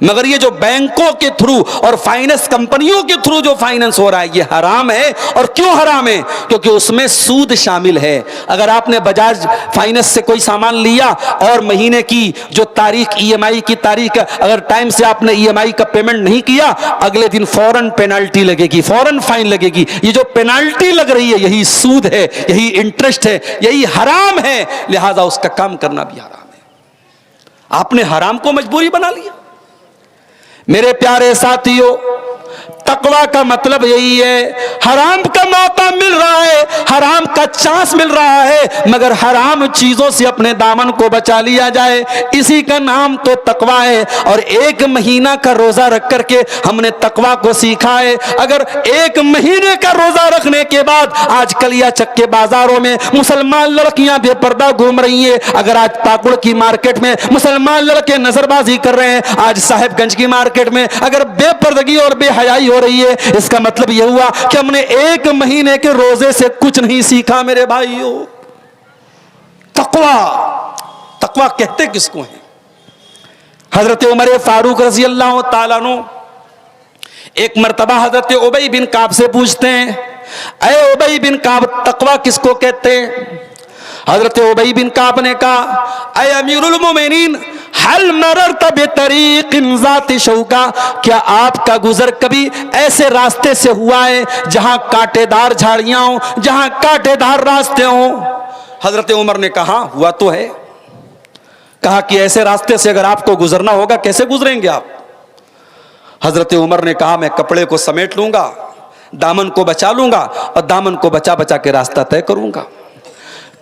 मगर ये जो बैंकों के थ्रू और फाइनेंस कंपनियों के थ्रू जो फाइनेंस हो रहा है ये हराम है। और क्यों हराम है? क्योंकि उसमें सूद शामिल है। अगर आपने बजाज फाइनेंस से कोई सामान लिया और महीने की जो तारीख ईएमआई की तारीख, अगर टाइम से आपने ईएमआई का पेमेंट नहीं किया, अगले दिन फौरन पेनाल्टी लगेगी, फौरन फाइन लगेगी। ये जो पेनाल्टी लग रही है यही सूद है, यही इंटरेस्ट है, यही हराम है, लिहाजा उसका काम करना भी हराम है। आपने हराम को मजबूरी बना लिया। मेरे प्यारे साथियों, तकवा का मतलब यही है, हराम का मौका मिल रहा है, हराम का चांस मिल रहा है, मगर हराम चीजों से अपने दामन को बचा लिया जाए, इसी का नाम तो तकवा है। और 1 महीना का रोजा रख करके हमने तकवा को सीखा है। अगर 1 महीने का रोजा रखने के बाद आज कलिया चक्के बाजारों में मुसलमान लड़कियां बेपर्दा घूम रही है, अगर आज पाकुड़ की मार्केट में मुसलमान लड़के नजरबाजी कर रहे हैं, आज साहेबगंज की मार्केट में अगर बेपर्दगी और बेहयाई हो रही है, इसका मतलब यह हुआ कि हमने 1 महीने के रोजे से कुछ नहीं सीखा मेरे भाइयों। तकवा, तकवा कहते किसको है? हजरत उमर फारूक रजी अल्लाह ताला अन्हु एक मर्तबा हजरत उबई बिन काब से पूछते हैं, ऐ उबई बिन काब, तकवा किसको कहते हैं? हजरत उबई बिन काब ने कहा, ऐ अमीरुल मोमिनीन, हल मररत बितरीक़िन ज़ाति शौका, क्या आपका गुजर कभी ऐसे रास्ते से हुआ है जहां कांटेदार झाड़ियां हो, जहां कांटेदार रास्ते हो? हजरत उमर ने कहा, हुआ तो है। कहा कि ऐसे रास्ते से अगर आपको गुजरना होगा कैसे गुजरेंगे आप? हजरत उमर ने कहा, मैं कपड़े को समेट लूंगा, दामन को बचा लूंगा और दामन को बचा बचा के रास्ता तय करूंगा।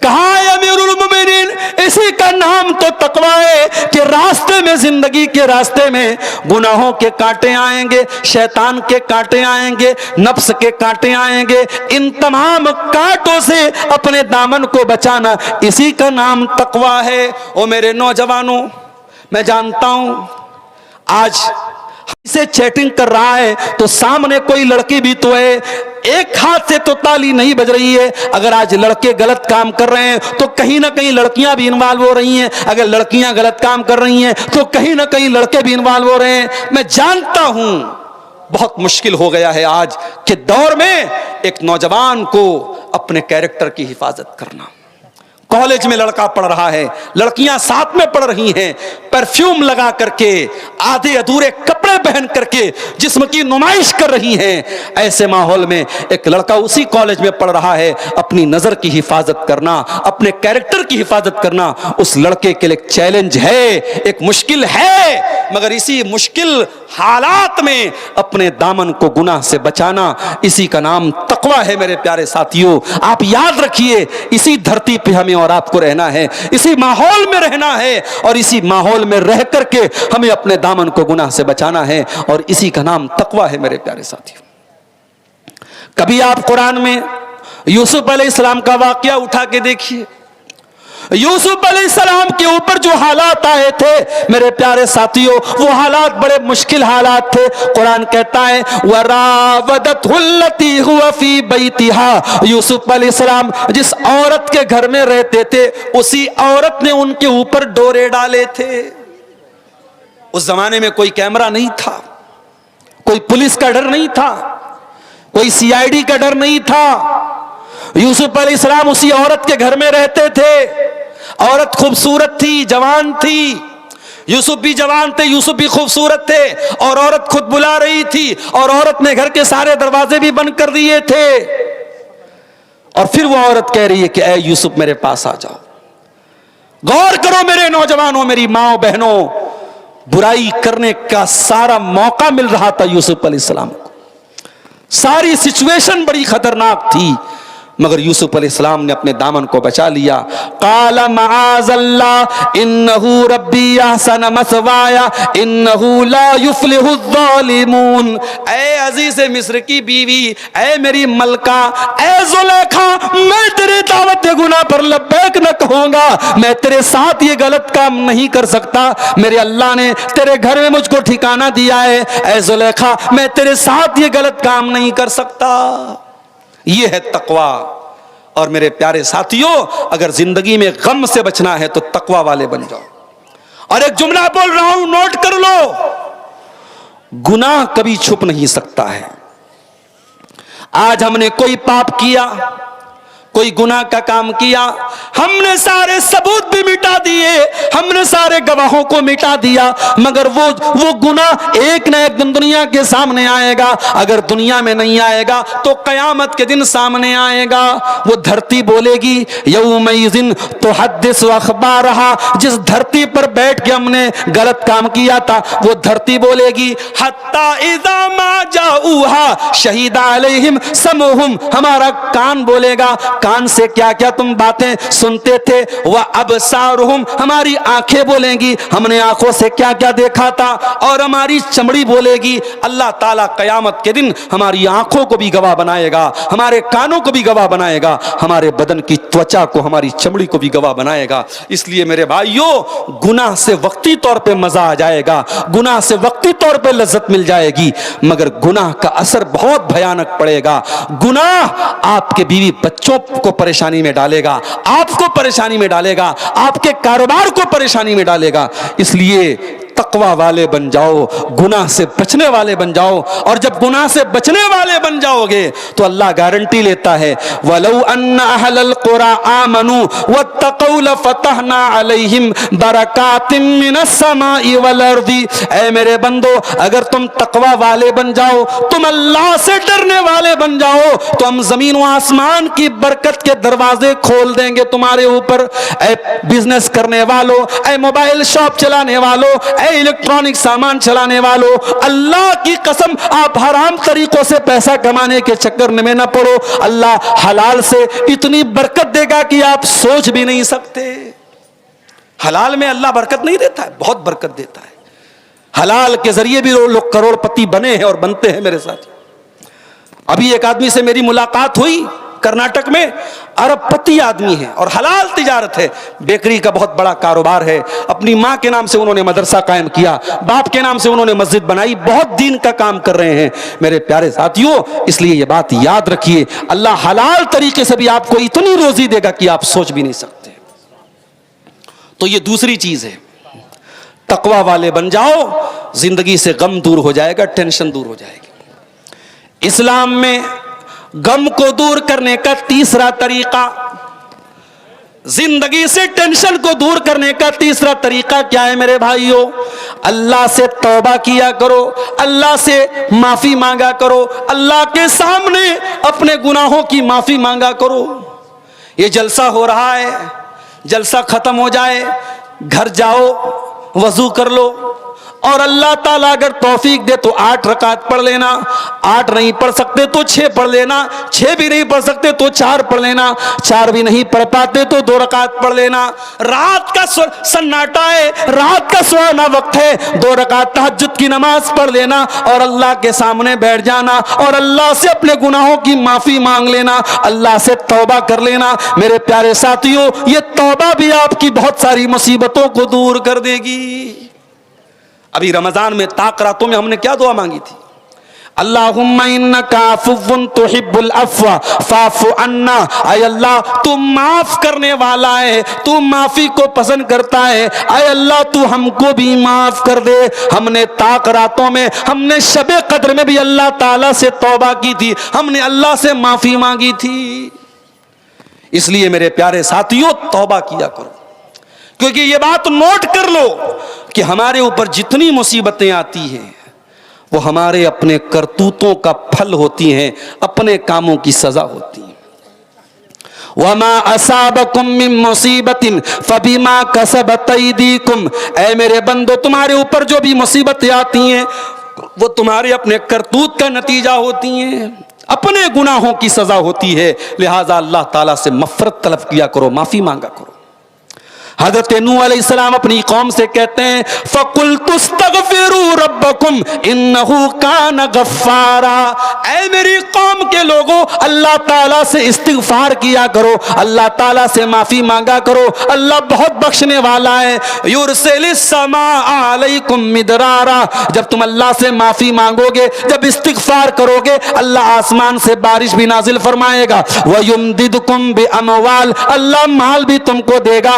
कहा अमीरुल मोमिनीन, इसी का नाम तो तकवा है कि रास्ते में, जिंदगी के रास्ते में गुनाहों के कांटे आएंगे, शैतान के कांटे आएंगे, नफ्स के कांटे आएंगे, इन तमाम कांटों से अपने दामन को बचाना, इसी का नाम तकवा है। ओ मेरे नौजवानों, मैं जानता हूं आज से चैटिंग कर रहा है तो सामने कोई लड़की भी तो है, एक हाथ से तो ताली नहीं बज रही है। अगर आज लड़के गलत काम कर रहे हैं तो कहीं ना कहीं लड़कियां भी इन्वॉल्व हो रही हैं, अगर लड़कियां गलत काम कर रही हैं तो कहीं ना कहीं लड़के भी इन्वॉल्व हो रहे हैं। मैं जानता हूं बहुत मुश्किल हो गया है आज के दौर में एक नौजवान को अपने कैरेक्टर की हिफाजत करना। कॉलेज में लड़का पढ़ रहा है, लड़कियां साथ में पढ़ रही हैं, परफ्यूम लगा करके, आधे अधूरे कपड़े पहन करके जिस्म की नुमाइश कर रही हैं। ऐसे माहौल में एक लड़का उसी कॉलेज में पढ़ रहा है, अपनी नजर की हिफाजत करना, अपने कैरेक्टर की हिफाजत करना उस लड़के के लिए एक चैलेंज है, एक मुश्किल है। मगर इसी मुश्किल हालात में अपने दामन को गुनाह से बचाना, इसी का नाम तकवा है मेरे प्यारे साथियों। आप याद रखिए, इसी धरती पे हमें और आपको रहना है, इसी माहौल में रहना है, और इसी माहौल में रह करके हमें अपने दामन को गुनाह से बचाना है, और इसी का नाम तकवा है मेरे प्यारे साथियों। कभी आप कुरान में यूसुफ अलैहिस्सलाम का वाकया उठा के देखिए। यूसुफ अलैहिस्सलाम के ऊपर जो हालात आए थे मेरे प्यारे साथियों, वो हालात बड़े मुश्किल हालात थे। कुरान कहता है वरावदतहुल्लती हुवा फी बैतिहा, यूसुफ अलैहिस्सलाम जिस औरत के घर में रहते थे उसी औरत ने उनके ऊपर डोरे डाले थे। उस जमाने में कोई कैमरा नहीं था, कोई पुलिस का डर नहीं था, कोई सीआईडी का डर नहीं था। यूसुफ अलैहिस्सलाम उसी औरत के घर में रहते थे। औरत खूबसूरत थी, जवान थी, यूसुफ भी जवान थे, यूसुफ भी खूबसूरत थे, और औरत खुद बुला रही थी, और औरत ने घर के सारे दरवाजे भी बंद कर दिए थे। और फिर वो औरत कह रही है कि ऐ यूसुफ मेरे पास आ जाओ। गौर करो मेरे नौजवानों, मेरी माओ बहनों, बुराई करने का सारा मौका मिल रहा था यूसुफ अलैहिस्सलाम को। सारी सिचुएशन बड़ी खतरनाक थी, मगर यूसुफ अलैहिस्सलाम ने अपने दामन को बचा लिया। काला माअज़ल्लाह इन्नहु रब्बी अहसन मसवाया इन्नहु ला युफ्लिहु ज़ालिमून। ऐ अजीज़ मिस्र की बीवी, ऐ मेरी मलका, ऐ ज़ुलेखा, मैं तेरे दावत गुनाह पर लब्बैक न कहूंगा, मैं तेरे साथ ये गलत काम नहीं कर सकता। मेरे अल्लाह ने तेरे घर में मुझको ठिकाना दिया है, ऐ ज़ुलेखा मैं तेरे साथ ये गलत काम नहीं कर सकता। ये है तकवा। और मेरे प्यारे साथियों, अगर जिंदगी में गम से बचना है तो तकवा वाले बन जाओ। और एक जुमला बोल रहा हूं, नोट कर लो, गुनाह कभी छुप नहीं सकता है। आज हमने कोई पाप किया, कोई गुनाह का काम किया, हमने सारे सबूत भी मिटा दिए, हमने सारे गवाहों को मिटा दिया, मगर वो गुनाह एक न एक दिन दुनिया के सामने आएगा। अगर दुनिया में नहीं आएगा तो कयामत के दिन सामने आएगा। वो धरती बोलेगी यौमइज़िन तुहद्दिसु अख़बारहा, जिस धरती पर बैठ के हमने गलत काम किया था वो धरती बोलेगी हत्ता इज़ा मा जाऊहा शहीदा अलैहिम समउहुम, हमारा कान बोलेगा, कान से क्या क्या तुम बातें सुनते थे, वह अबसारुहुम, हमारी आंखें बोलेंगी हमने आंखों से क्या क्या देखा था, और हमारी चमड़ी बोलेगी। अल्लाह ताला कयामत के दिन हमारी आंखों को भी गवाह बनाएगा, हमारे कानों को भी गवाह बनाएगा, हमारे बदन की त्वचा को, हमारी चमड़ी को भी गवाह बनाएगा। इसलिए मेरे भाइयों, गुनाह से वक्ती तौर पे मजा आ जाएगा, गुनाह से वक्ती तौर पे लज्जत मिल जाएगी, मगर गुनाह का असर बहुत भयानक पड़ेगा। गुनाह आपके बीवी बच्चों को परेशानी में डालेगा, आपको परेशानी में डालेगा, आपके कारोबार को परेशानी में डालेगा। इसलिए तकवा वाले बन जाओ, गुनाह से बचने वाले बन जाओ। और जब गुनाह से बचने वाले बन जाओगे तो अल्लाह गारंटी लेता है, वलौ अन्ना अहलल कुरा आमनू वत्तकौ लफतहना अलैहिम बरकातिम मिनस समाई वल अर्दी। ऐ मेरे बंदो, अगर तुम तकवा वाले बन जाओ, तुम अल्लाह से डरने वाले बन जाओ, तो हम जमीन व आसमान की बरकत के दरवाजे खोल देंगे तुम्हारे ऊपर। ऐ बिजनेस करने वालों, ऐ मोबाइल शॉप चलाने वालों, इलेक्ट्रॉनिक सामान चलाने वालों, अल्लाह की कसम आप हराम तरीकों से पैसा कमाने के चक्कर में न पड़ो। अल्लाह हलाल से इतनी बरकत देगा कि आप सोच भी नहीं सकते। हलाल में अल्लाह बरकत नहीं देता है, बहुत बरकत देता है। हलाल के जरिए भी लोग करोड़पति बने हैं और बनते हैं मेरे साथ। अभी एक आदमी से मेरी मुलाकात हुई, कर्नाटक में, अरबपति आदमी है और हलाल तिजारत है, बेकरी का बहुत बड़ा कारोबार है। अपनी माँ के नाम से उन्होंने मदरसा कायम किया, बाप के नाम से उन्होंने मस्जिद बनाई, बहुत दीन का काम कर रहे हैं मेरे प्यारे साथियों। इसलिए ये बात याद रखिए, अल्लाह हलाल तरीके से भी आपको इतनी रोजी देगा कि आप सोच भी नहीं सकते। तो ये दूसरी चीज है, तकवा वाले बन जाओ, जिंदगी से गम दूर हो जाएगा, टेंशन दूर हो जाएगी। इस्लाम में गम को दूर करने का तीसरा तरीका, जिंदगी से टेंशन को दूर करने का तीसरा तरीका क्या है मेरे भाइयों? अल्लाह से तौबा किया करो, अल्लाह से माफी मांगा करो, अल्लाह के सामने अपने गुनाहों की माफी मांगा करो। ये जलसा हो रहा है, जलसा खत्म हो जाए, घर जाओ, वजू कर लो, और अल्लाह ताला अगर तौफीक दे तो 8 रकात पढ़ लेना, 8 नहीं पढ़ सकते तो 6 पढ़ लेना, 6 भी नहीं पढ़ सकते तो 4 पढ़ लेना, 4 भी नहीं पढ़ पाते तो 2 रकात पढ़ लेना। रात का सन्नाटा है, रात का सुहाना वक्त है, 2 रकात तहज्जुद की नमाज पढ़ लेना और अल्लाह के सामने बैठ जाना और अल्लाह से अपने गुनाहों की माफी मांग लेना, अल्लाह से तौबा कर लेना। मेरे प्यारे साथियों, ये तौबा भी आपकी बहुत सारी मुसीबतों को दूर कर देगी। अभी रमजान में ताक़रातों में हमने क्या दुआ मांगी थी? अल्लाहुम्मा इन्नका अफ़्वुन तुहिब्बुल अफ़्व फ़अफ़ु अन्ना। ऐ अल्लाह, तू माफ करने वाला है, तू माफी को पसंद करता है। ऐ अल्लाह, तू हमको भी माफ कर दे। हमने ताक़रातों में, हमने शबे कद्र में भी अल्लाह ताला से तौबा की थी, हमने अल्लाह से माफी मांगी थी। इसलिए मेरे प्यारे साथियों, तौबा किया करो, क्योंकि ये बात नोट कर लो कि हमारे ऊपर जितनी मुसीबतें आती हैं वो हमारे अपने करतूतों का फल होती हैं, अपने कामों की सजा होती है। वमा असाबकुम मिन मुसीबतिन फबिमा कसबत अयदीकुम। ऐ मेरे बंदो, तुम्हारे ऊपर जो भी मुसीबतें आती हैं वो तुम्हारे अपने करतूत का नतीजा होती हैं, अपने गुनाहों की सजा होती है। लिहाजा अल्लाह ताला से मफ़रत तलब किया करो, माफी मांगा करो। हज़रत नूह अलैहिस्सलाम अपनी कौम से कहते हैं, फ़कुल्तुस्तग़फ़िरू रब्बकुम इन्नहु कान गफ़्फ़ारा। ऐ मेरी कौम के लोगों, अल्लाह ताला से इस्तिग़फ़ार किया करो, अल्लाह ताला से माफ़ी मांगा करो। अल्लाह बहुत बख्शने वाला है। युरसिलिस समाअ अलैकुम मिदरारा। जब तुम अल्लाह से माफ़ी मांगोगे, जब इस्तिग़फ़ार करोगे, अल्लाह आसमान से बारिश भी नाजिल फरमाएगा। वयुमदिदकुम बिअमवाल। अल्लाह माल भी तुमको देगा।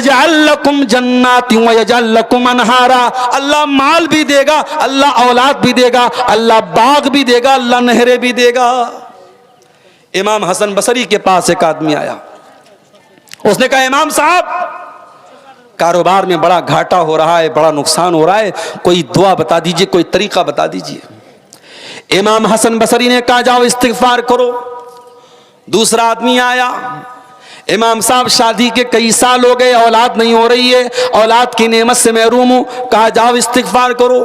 वयजअलकुम जन्नाति वयजअलकुम अनहारा। अल्लाह माल भी देगा, अल्लाह औलाद भी देगा, अल्लाह बाग भी देगा, अल्लाह नहरें भी देगा। इमाम हसन बसरी के पास एक आदमी आया, उसने कहा, इमाम साहब, कारोबार में बड़ा घाटा हो रहा है, बड़ा नुकसान हो रहा है, कोई दुआ बता दीजिए, कोई तरीका बता दीजिए। इमाम हसन बसरी ने कहा, जाओ इस्तिग़फ़ार करो। दूसरा आदमी आया, इमाम साहब, शादी के कई साल हो गए, औलाद नहीं हो रही है, औलाद की नेमत से महरूम हूं। कहा, जाओ इस्तिग़फ़ार करो।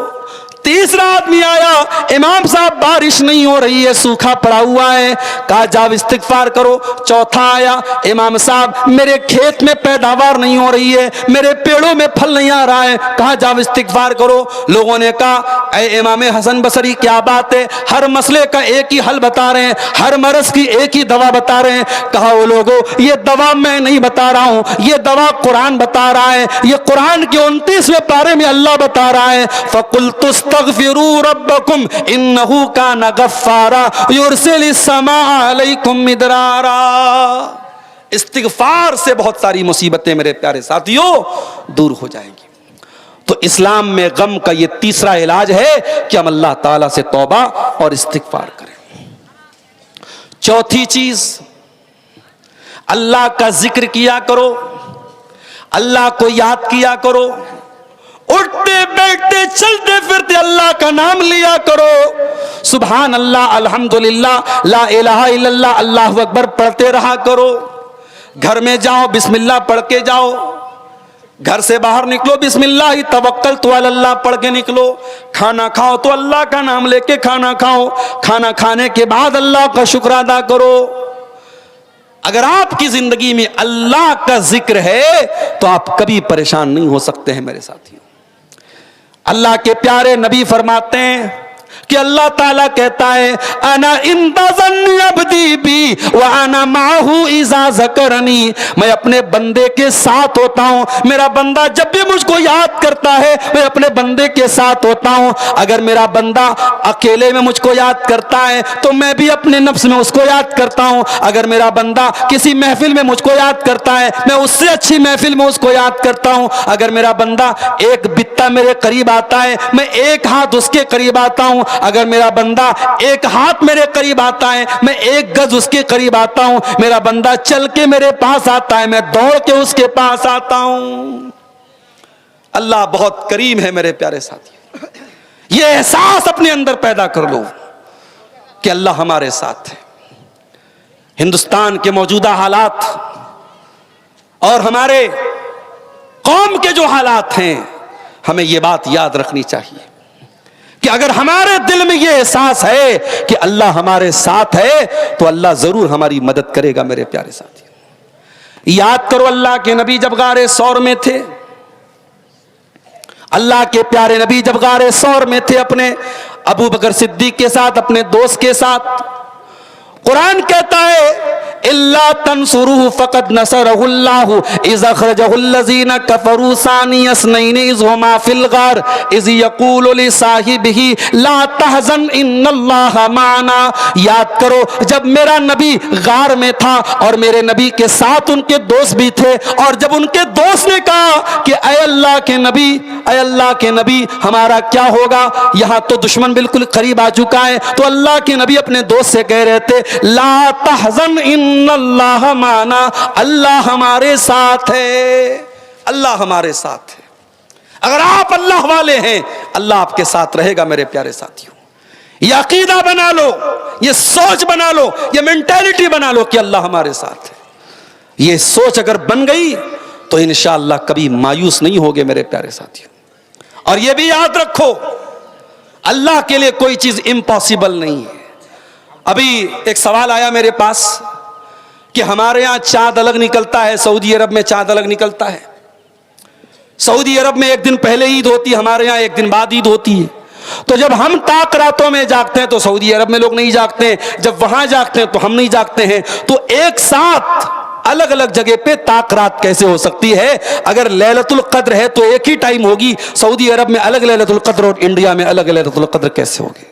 तीसरा आदमी आया, इमाम साहब, बारिश नहीं हो रही है, सूखा पड़ा हुआ है। कहा, जाओ इस्तिग़फ़ार करो। चौथा आया, इमाम साहब, मेरे खेत में पैदावार नहीं हो रही है, मेरे पेड़ों में फल नहीं आ रहा है। कहा, जाओ इस्तिग़फ़ार करो। लोगों ने कहा, ऐ इमाम हसन बसरी, क्या बात है, हर मसले का एक ही हल बता रहे हैं, हर मरज़ की एक ही दवा बता रहे हैं। कहा, वो लोगों, ये दवा मैं नहीं बता रहा हूं, ये दवा कुरान बता रहा है, ये कुरान के 29वें पारे में अल्लाह बता रहा है, फ़कुल्तुस्तग़फ़िरू रब्बकुम इन्नहु कान गफ़्फ़ारा युरसिलिस समाअ अलैकुम मिदरारा। इस्तिग़फ़ार से बहुत सारी मुसीबतें मेरे प्यारे साथियों दूर हो जाएंगी। तो इस्लाम में गम का ये तीसरा इलाज है कि हम अल्लाह ताला से तौबा और इस्तिग़फ़ार करें। चौथी चीज, अल्लाह का जिक्र किया करो, अल्लाह को याद किया करो, उठते बैठते चलते फिरते अल्लाह का नाम लिया करो। सुभान अल्लाह, अल्हम्दुलिल्लाह, ला इलाहा इल्लल्लाह, अल्लाहु अकबर पढ़ते रहा करो। घर में जाओ, बिस्मिल्लाह पढ़ के जाओ। घर से बाहर निकलो, बिस्मिल्लाह ही तवक्कलतु अलल्लाह पढ़ के निकलो। खाना खाओ तो अल्लाह का नाम लेके खाना खाओ। खाना खाने के बाद अल्लाह का शुक्र अदा करो। अगर आपकी जिंदगी में अल्लाह का जिक्र है तो आप कभी परेशान नहीं हो सकते हैं मेरे साथियों। अल्लाह के प्यारे नबी फरमाते हैं कि अल्लाह ताला कहता है, अना इंदा ज़न्नी अब्दी बी व अना माहू इज़ा ज़करनी। मैं अपने बंदे के साथ होता हूँ, मेरा बंदा जब भी मुझको याद करता है मैं अपने बंदे के साथ होता हूँ। अगर मेरा बंदा अकेले में मुझको याद करता है तो मैं भी अपने नफ्स में उसको याद करता हूँ। अगर मेरा बंदा किसी महफिल में मुझको याद करता है, मैं उससे अच्छी महफिल में उसको याद करता हूँ। अगर मेरा बंदा एक बित्ता मेरे करीब आता है, मैं एक हाथ उसके करीब आता हूँ। अगर मेरा बंदा एक हाथ मेरे करीब आता है, मैं एक गज उसके करीब आता हूं। मेरा बंदा चल के मेरे पास आता है, मैं दौड़ के उसके पास आता हूं। अल्लाह बहुत करीम है मेरे प्यारे साथियों। ये एहसास अपने अंदर पैदा कर लो कि अल्लाह हमारे साथ है। हिंदुस्तान के मौजूदा हालात और हमारे कौम के जो हालात हैं, हमें यह बात याद रखनी चाहिए कि अगर हमारे दिल में यह एहसास है कि अल्लाह हमारे साथ है तो अल्लाह जरूर हमारी मदद करेगा। मेरे प्यारे साथियों, याद करो अल्लाह के नबी जब गारे सौर में थे, अल्लाह के प्यारे नबी जब गारे सौर में थे अपने अबू बकर सिद्दीक के साथ, अपने दोस्त के साथ, कुरान कहता है इल्ला तंसुरुहु फक़द नसरहुल्लाहु इज़ अख़रजहुल्लज़ीना कफ़रू सानी अस्नैनि इज़ हुमा फ़िल ग़ार इज़ यक़ूलु लिसाहिबिही ला तहज़न इन्नल्लाहा माना। याद करो जब मेरा नबी गार में था और मेरे नबी के साथ उनके दोस्त भी थे, और जब उनके दोस्त ने कहा कि ऐ अल्लाह के नबी, ऐ अल्लाह के नबी हमारा क्या होगा, यहां तो दुश्मन बिल्कुल करीब आ चुका है, तो अल्लाह के नबी अपने दोस्त से कह रहे थे ला तहज़न इन्नल्लाह माना, अल्लाह हमारे साथ है, अल्लाह हमारे साथ है। अगर आप अल्लाह वाले हैं अल्लाह आपके साथ रहेगा। मेरे प्यारे साथियों, ये अकीदा बना लो, ये सोच बना लो, ये मेंटालिटी बना लो कि अल्लाह हमारे साथ है। ये सोच अगर बन गई तो इंशाअल्लाह कभी मायूस नहीं होगे मेरे प्यारे साथियों। और ये भी याद रखो अल्लाह के लिए कोई चीज इम्पॉसिबल नहीं है। अभी एक सवाल आया मेरे पास कि हमारे यहां चांद अलग निकलता है, सऊदी अरब में चांद अलग निकलता है। सऊदी अरब में एक दिन पहले ईद होती है, हमारे यहां एक दिन बाद ईद होती है। तो जब हम ताक रातों में जागते हैं तो सऊदी अरब में लोग नहीं जागते हैं, जब वहां जागते हैं तो हम नहीं जागते हैं। तो एक साथ अलग अलग जगह पे ताक रात कैसे हो सकती है? अगर लैलतुल कद्र है तो एक ही टाइम होगी, सऊदी अरब में अलग लैलतुल कद्र और इंडिया में अलग लैलतुल कद्र कैसे होगी?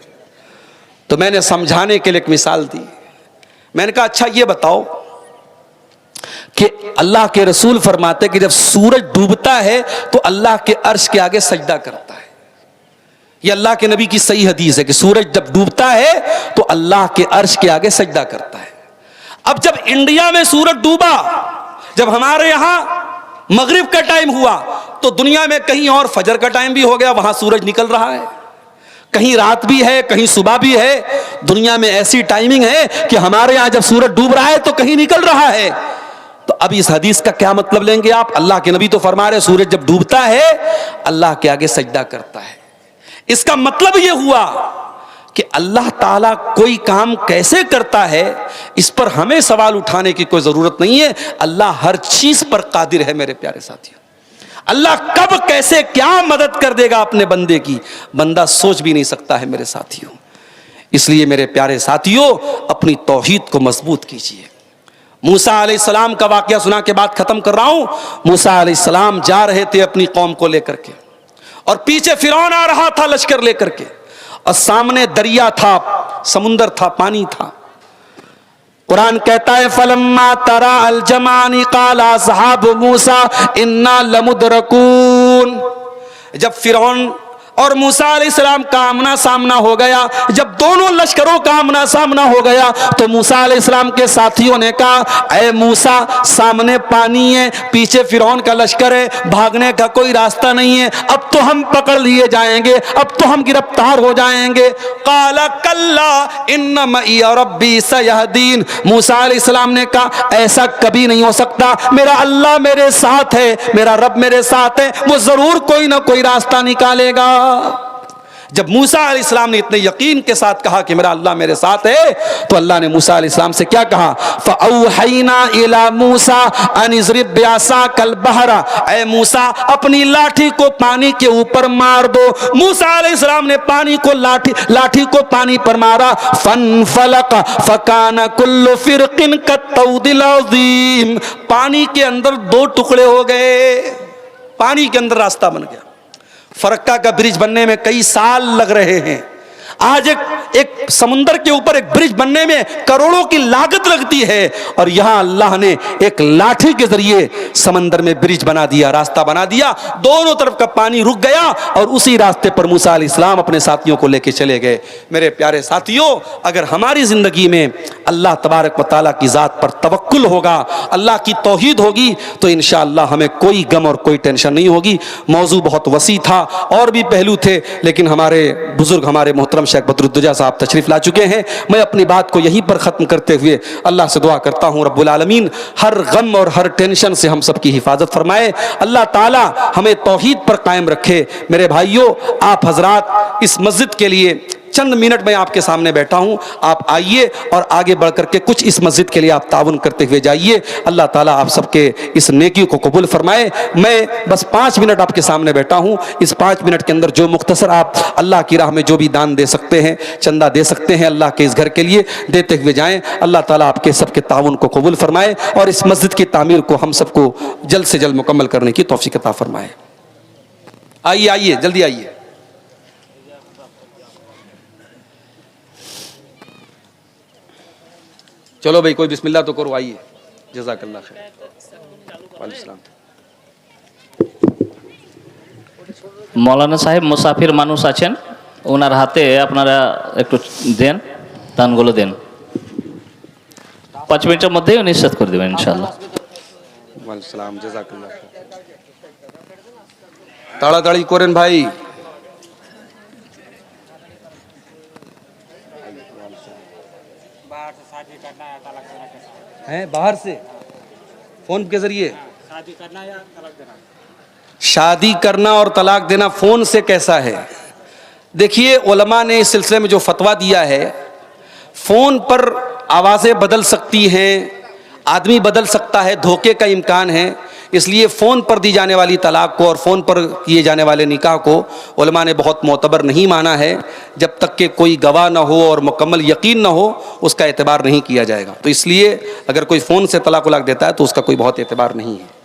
तो मैंने समझाने के लिए एक मिसाल दी। मैंने कहा अच्छा ये बताओ कि अल्लाह के रसूल फरमाते कि जब सूरज डूबता है तो अल्लाह के अर्श के आगे सजदा करता है। यह अल्लाह के नबी की सही हदीस है कि सूरज जब डूबता है तो अल्लाह के अर्श के आगे सजदा करता है। अब जब इंडिया में सूरज डूबा, जब हमारे यहां मगरिब का टाइम हुआ, तो दुनिया में कहीं और फजर का टाइम भी हो गया, वहां सूरज निकल रहा है, कहीं रात भी है कहीं सुबह भी है। दुनिया में ऐसी टाइमिंग है कि हमारे यहां जब सूरज डूब रहा है तो कहीं निकल रहा है। तो अब इस हदीस का क्या मतलब लेंगे आप? अल्लाह के नबी तो फरमा रहे सूरज जब डूबता है अल्लाह के आगे सजदा करता है। इसका मतलब यह हुआ कि अल्लाह ताला कोई काम कैसे करता है इस पर हमें सवाल उठाने की कोई जरूरत नहीं है। अल्लाह हर चीज पर कादिर है मेरे प्यारे साथियों। अल्लाह कब कैसे क्या मदद कर देगा अपने बंदे की, बंदा सोच भी नहीं सकता है मेरे साथियों। इसलिए मेरे प्यारे साथियों अपनी तौहीद को मजबूत कीजिए। मूसा अलैहिस्सलाम का वाकया सुना के बात खत्म कर रहा हूं। मूसा अलैहिस्सलाम जा रहे थे अपनी कौम को लेकर के, और पीछे फिरौन आ रहा था लश्कर लेकर के, और सामने दरिया था, समुंदर था, पानी था। कुरान कहता है फलम्मा तरा अल जमानी काला असहाबु मूसा इन्ना लमुदरकून। जब फिरौन और मूसा अलैहिस्सलाम का आमना सामना हो गया, जब दोनों लश्करों का आमना सामना हो गया, तो मूसा अलैहिस्सलाम के साथियों ने कहा ऐ मूसा सामने पानी है, पीछे फिरौन का लश्कर है, भागने का कोई रास्ता नहीं है, अब तो हम पकड़ लिए जाएंगे, अब तो हम गिरफ्तार हो जाएंगे। काला कल्ला इन्ना मई रब्बी सयहदीन। मूसा अलैहिस्सलाम ने कहा ऐसा कभी नहीं हो सकता, मेरा अल्लाह मेरे साथ है, मेरा रब मेरे साथ है, वो जरूर कोई ना कोई रास्ता निकालेगा। जब मूसा अलैहिस्सलाम ने इतने यकीन के साथ कहा कि मेरा अल्लाह मेरे साथ है, तो अल्लाह ने मूसा अलैहिस्सलाम से क्या कहा? फ़अौहैना इला मूसा अन इज़रिब बिअसाकल बहरा। ऐ मूसा अपनी लाठी को पानी के ऊपर मार दो। मूसा अलैहिस्सलाम ने पानी को लाठी को पानी पर मारा। फनफलक फकान कुल्लु फिरकिन कत्तौदिल अज़ीम। पानी के अंदर दो टुकड़े हो गए, पानी के अंदर रास्ता बन गया। फरक्का का ब्रिज बनने में कई साल लग रहे हैं। आज एक समुंदर के ऊपर एक ब्रिज बनने में करोड़ों की लागत लगती है, और यहां अल्लाह ने एक लाठी के जरिए समंदर में ब्रिज बना दिया, रास्ता बना दिया। दोनों तरफ का पानी रुक गया और उसी रास्ते पर मूसा अलैहिस्सलाम अपने साथियों को लेके चले गए। मेरे प्यारे साथियों, अगर हमारी जिंदगी में अल्लाह तबारक व तआला की जात पर तवक्कुल होगा, अल्लाह की तौहीद होगी, तो इंशाअल्लाह हमें कोई गम और कोई टेंशन नहीं होगी। मौजू बहुत वसी था, और भी पहलू थे, लेकिन हमारे बुजुर्ग हमारे मोहतरम शेख बदरुद्दोजा साहब तशरीफ़ ला चुके हैं। मैं अपनी बात को यहीं पर ख़त्म करते हुए अल्लाह से दुआ करता हूँ रब्बुल आलमीन हर गम और हर टेंशन से हम सब की हिफाजत फरमाए। अल्लाह ताला हमें तौहीद पर कायम रखे। मेरे भाइयों, आप हजरात इस मस्जिद के लिए चंद मिनट में आपके सामने बैठा हूं, आप आइए और आगे बढ़ करके कुछ इस मस्जिद के लिए आप ताउन करते हुए जाइए। अल्लाह ताला आप सबके इस नेकी को कबूल फरमाए। मैं बस 5 मिनट आपके सामने बैठा हूं, इस 5 मिनट के अंदर जो मुख्तसर आप अल्लाह की राह में जो भी दान दे सकते हैं, चंदा दे सकते हैं अल्लाह के इस घर के लिए, देते हुए जाएं। अल्लाह ताला आपके सबके ताउन को कबूल फरमाए और इस मस्जिद की तामीर को हम सबको जल्द से जल्द मुकम्मल करने की तौफीक अता फरमाए। आइए आइए, जल्दी आइए। चलो भाई, कोई बिस्मिल्लाह तो करो, आइए। जज़ाकल्लाह खैर। वालेकुम सलाम। मौलाना साहेब मुसाफिर मानुष आছেন, ওনার হাতে আপনারা একটু দেন, দানগুলো দেন। 5 মিনিটের মধ্যেই উনি নিশ্চিত করে দেবেন ইনশাআল্লাহ। ওয়ালাইকুম সালাম, জাযাকাল্লাহ খৈর। তাড়াতাড়ি করেন ভাই। हैं बाहर से फोन के जरिए शादी करना या तलाक देना? शादी करना और तलाक देना फोन से कैसा है? देखिए, उलमा ने इस सिलसिले में जो फतवा दिया है, फोन पर आवाज़ें बदल सकती हैं, आदमी बदल सकता है, धोखे का इम्कान है, इसलिए फ़ोन पर दी जाने वाली तलाक को और फ़ोन पर किए जाने वाले निकाह को उलमा ने बहुत मोतबर नहीं माना है। जब तक कि कोई गवाह ना हो और मुकम्मल यकीन ना हो, उसका एतबार नहीं किया जाएगा। तो इसलिए अगर कोई फ़ोन से तलाक उलाक देता है तो उसका कोई बहुत एतबार नहीं है।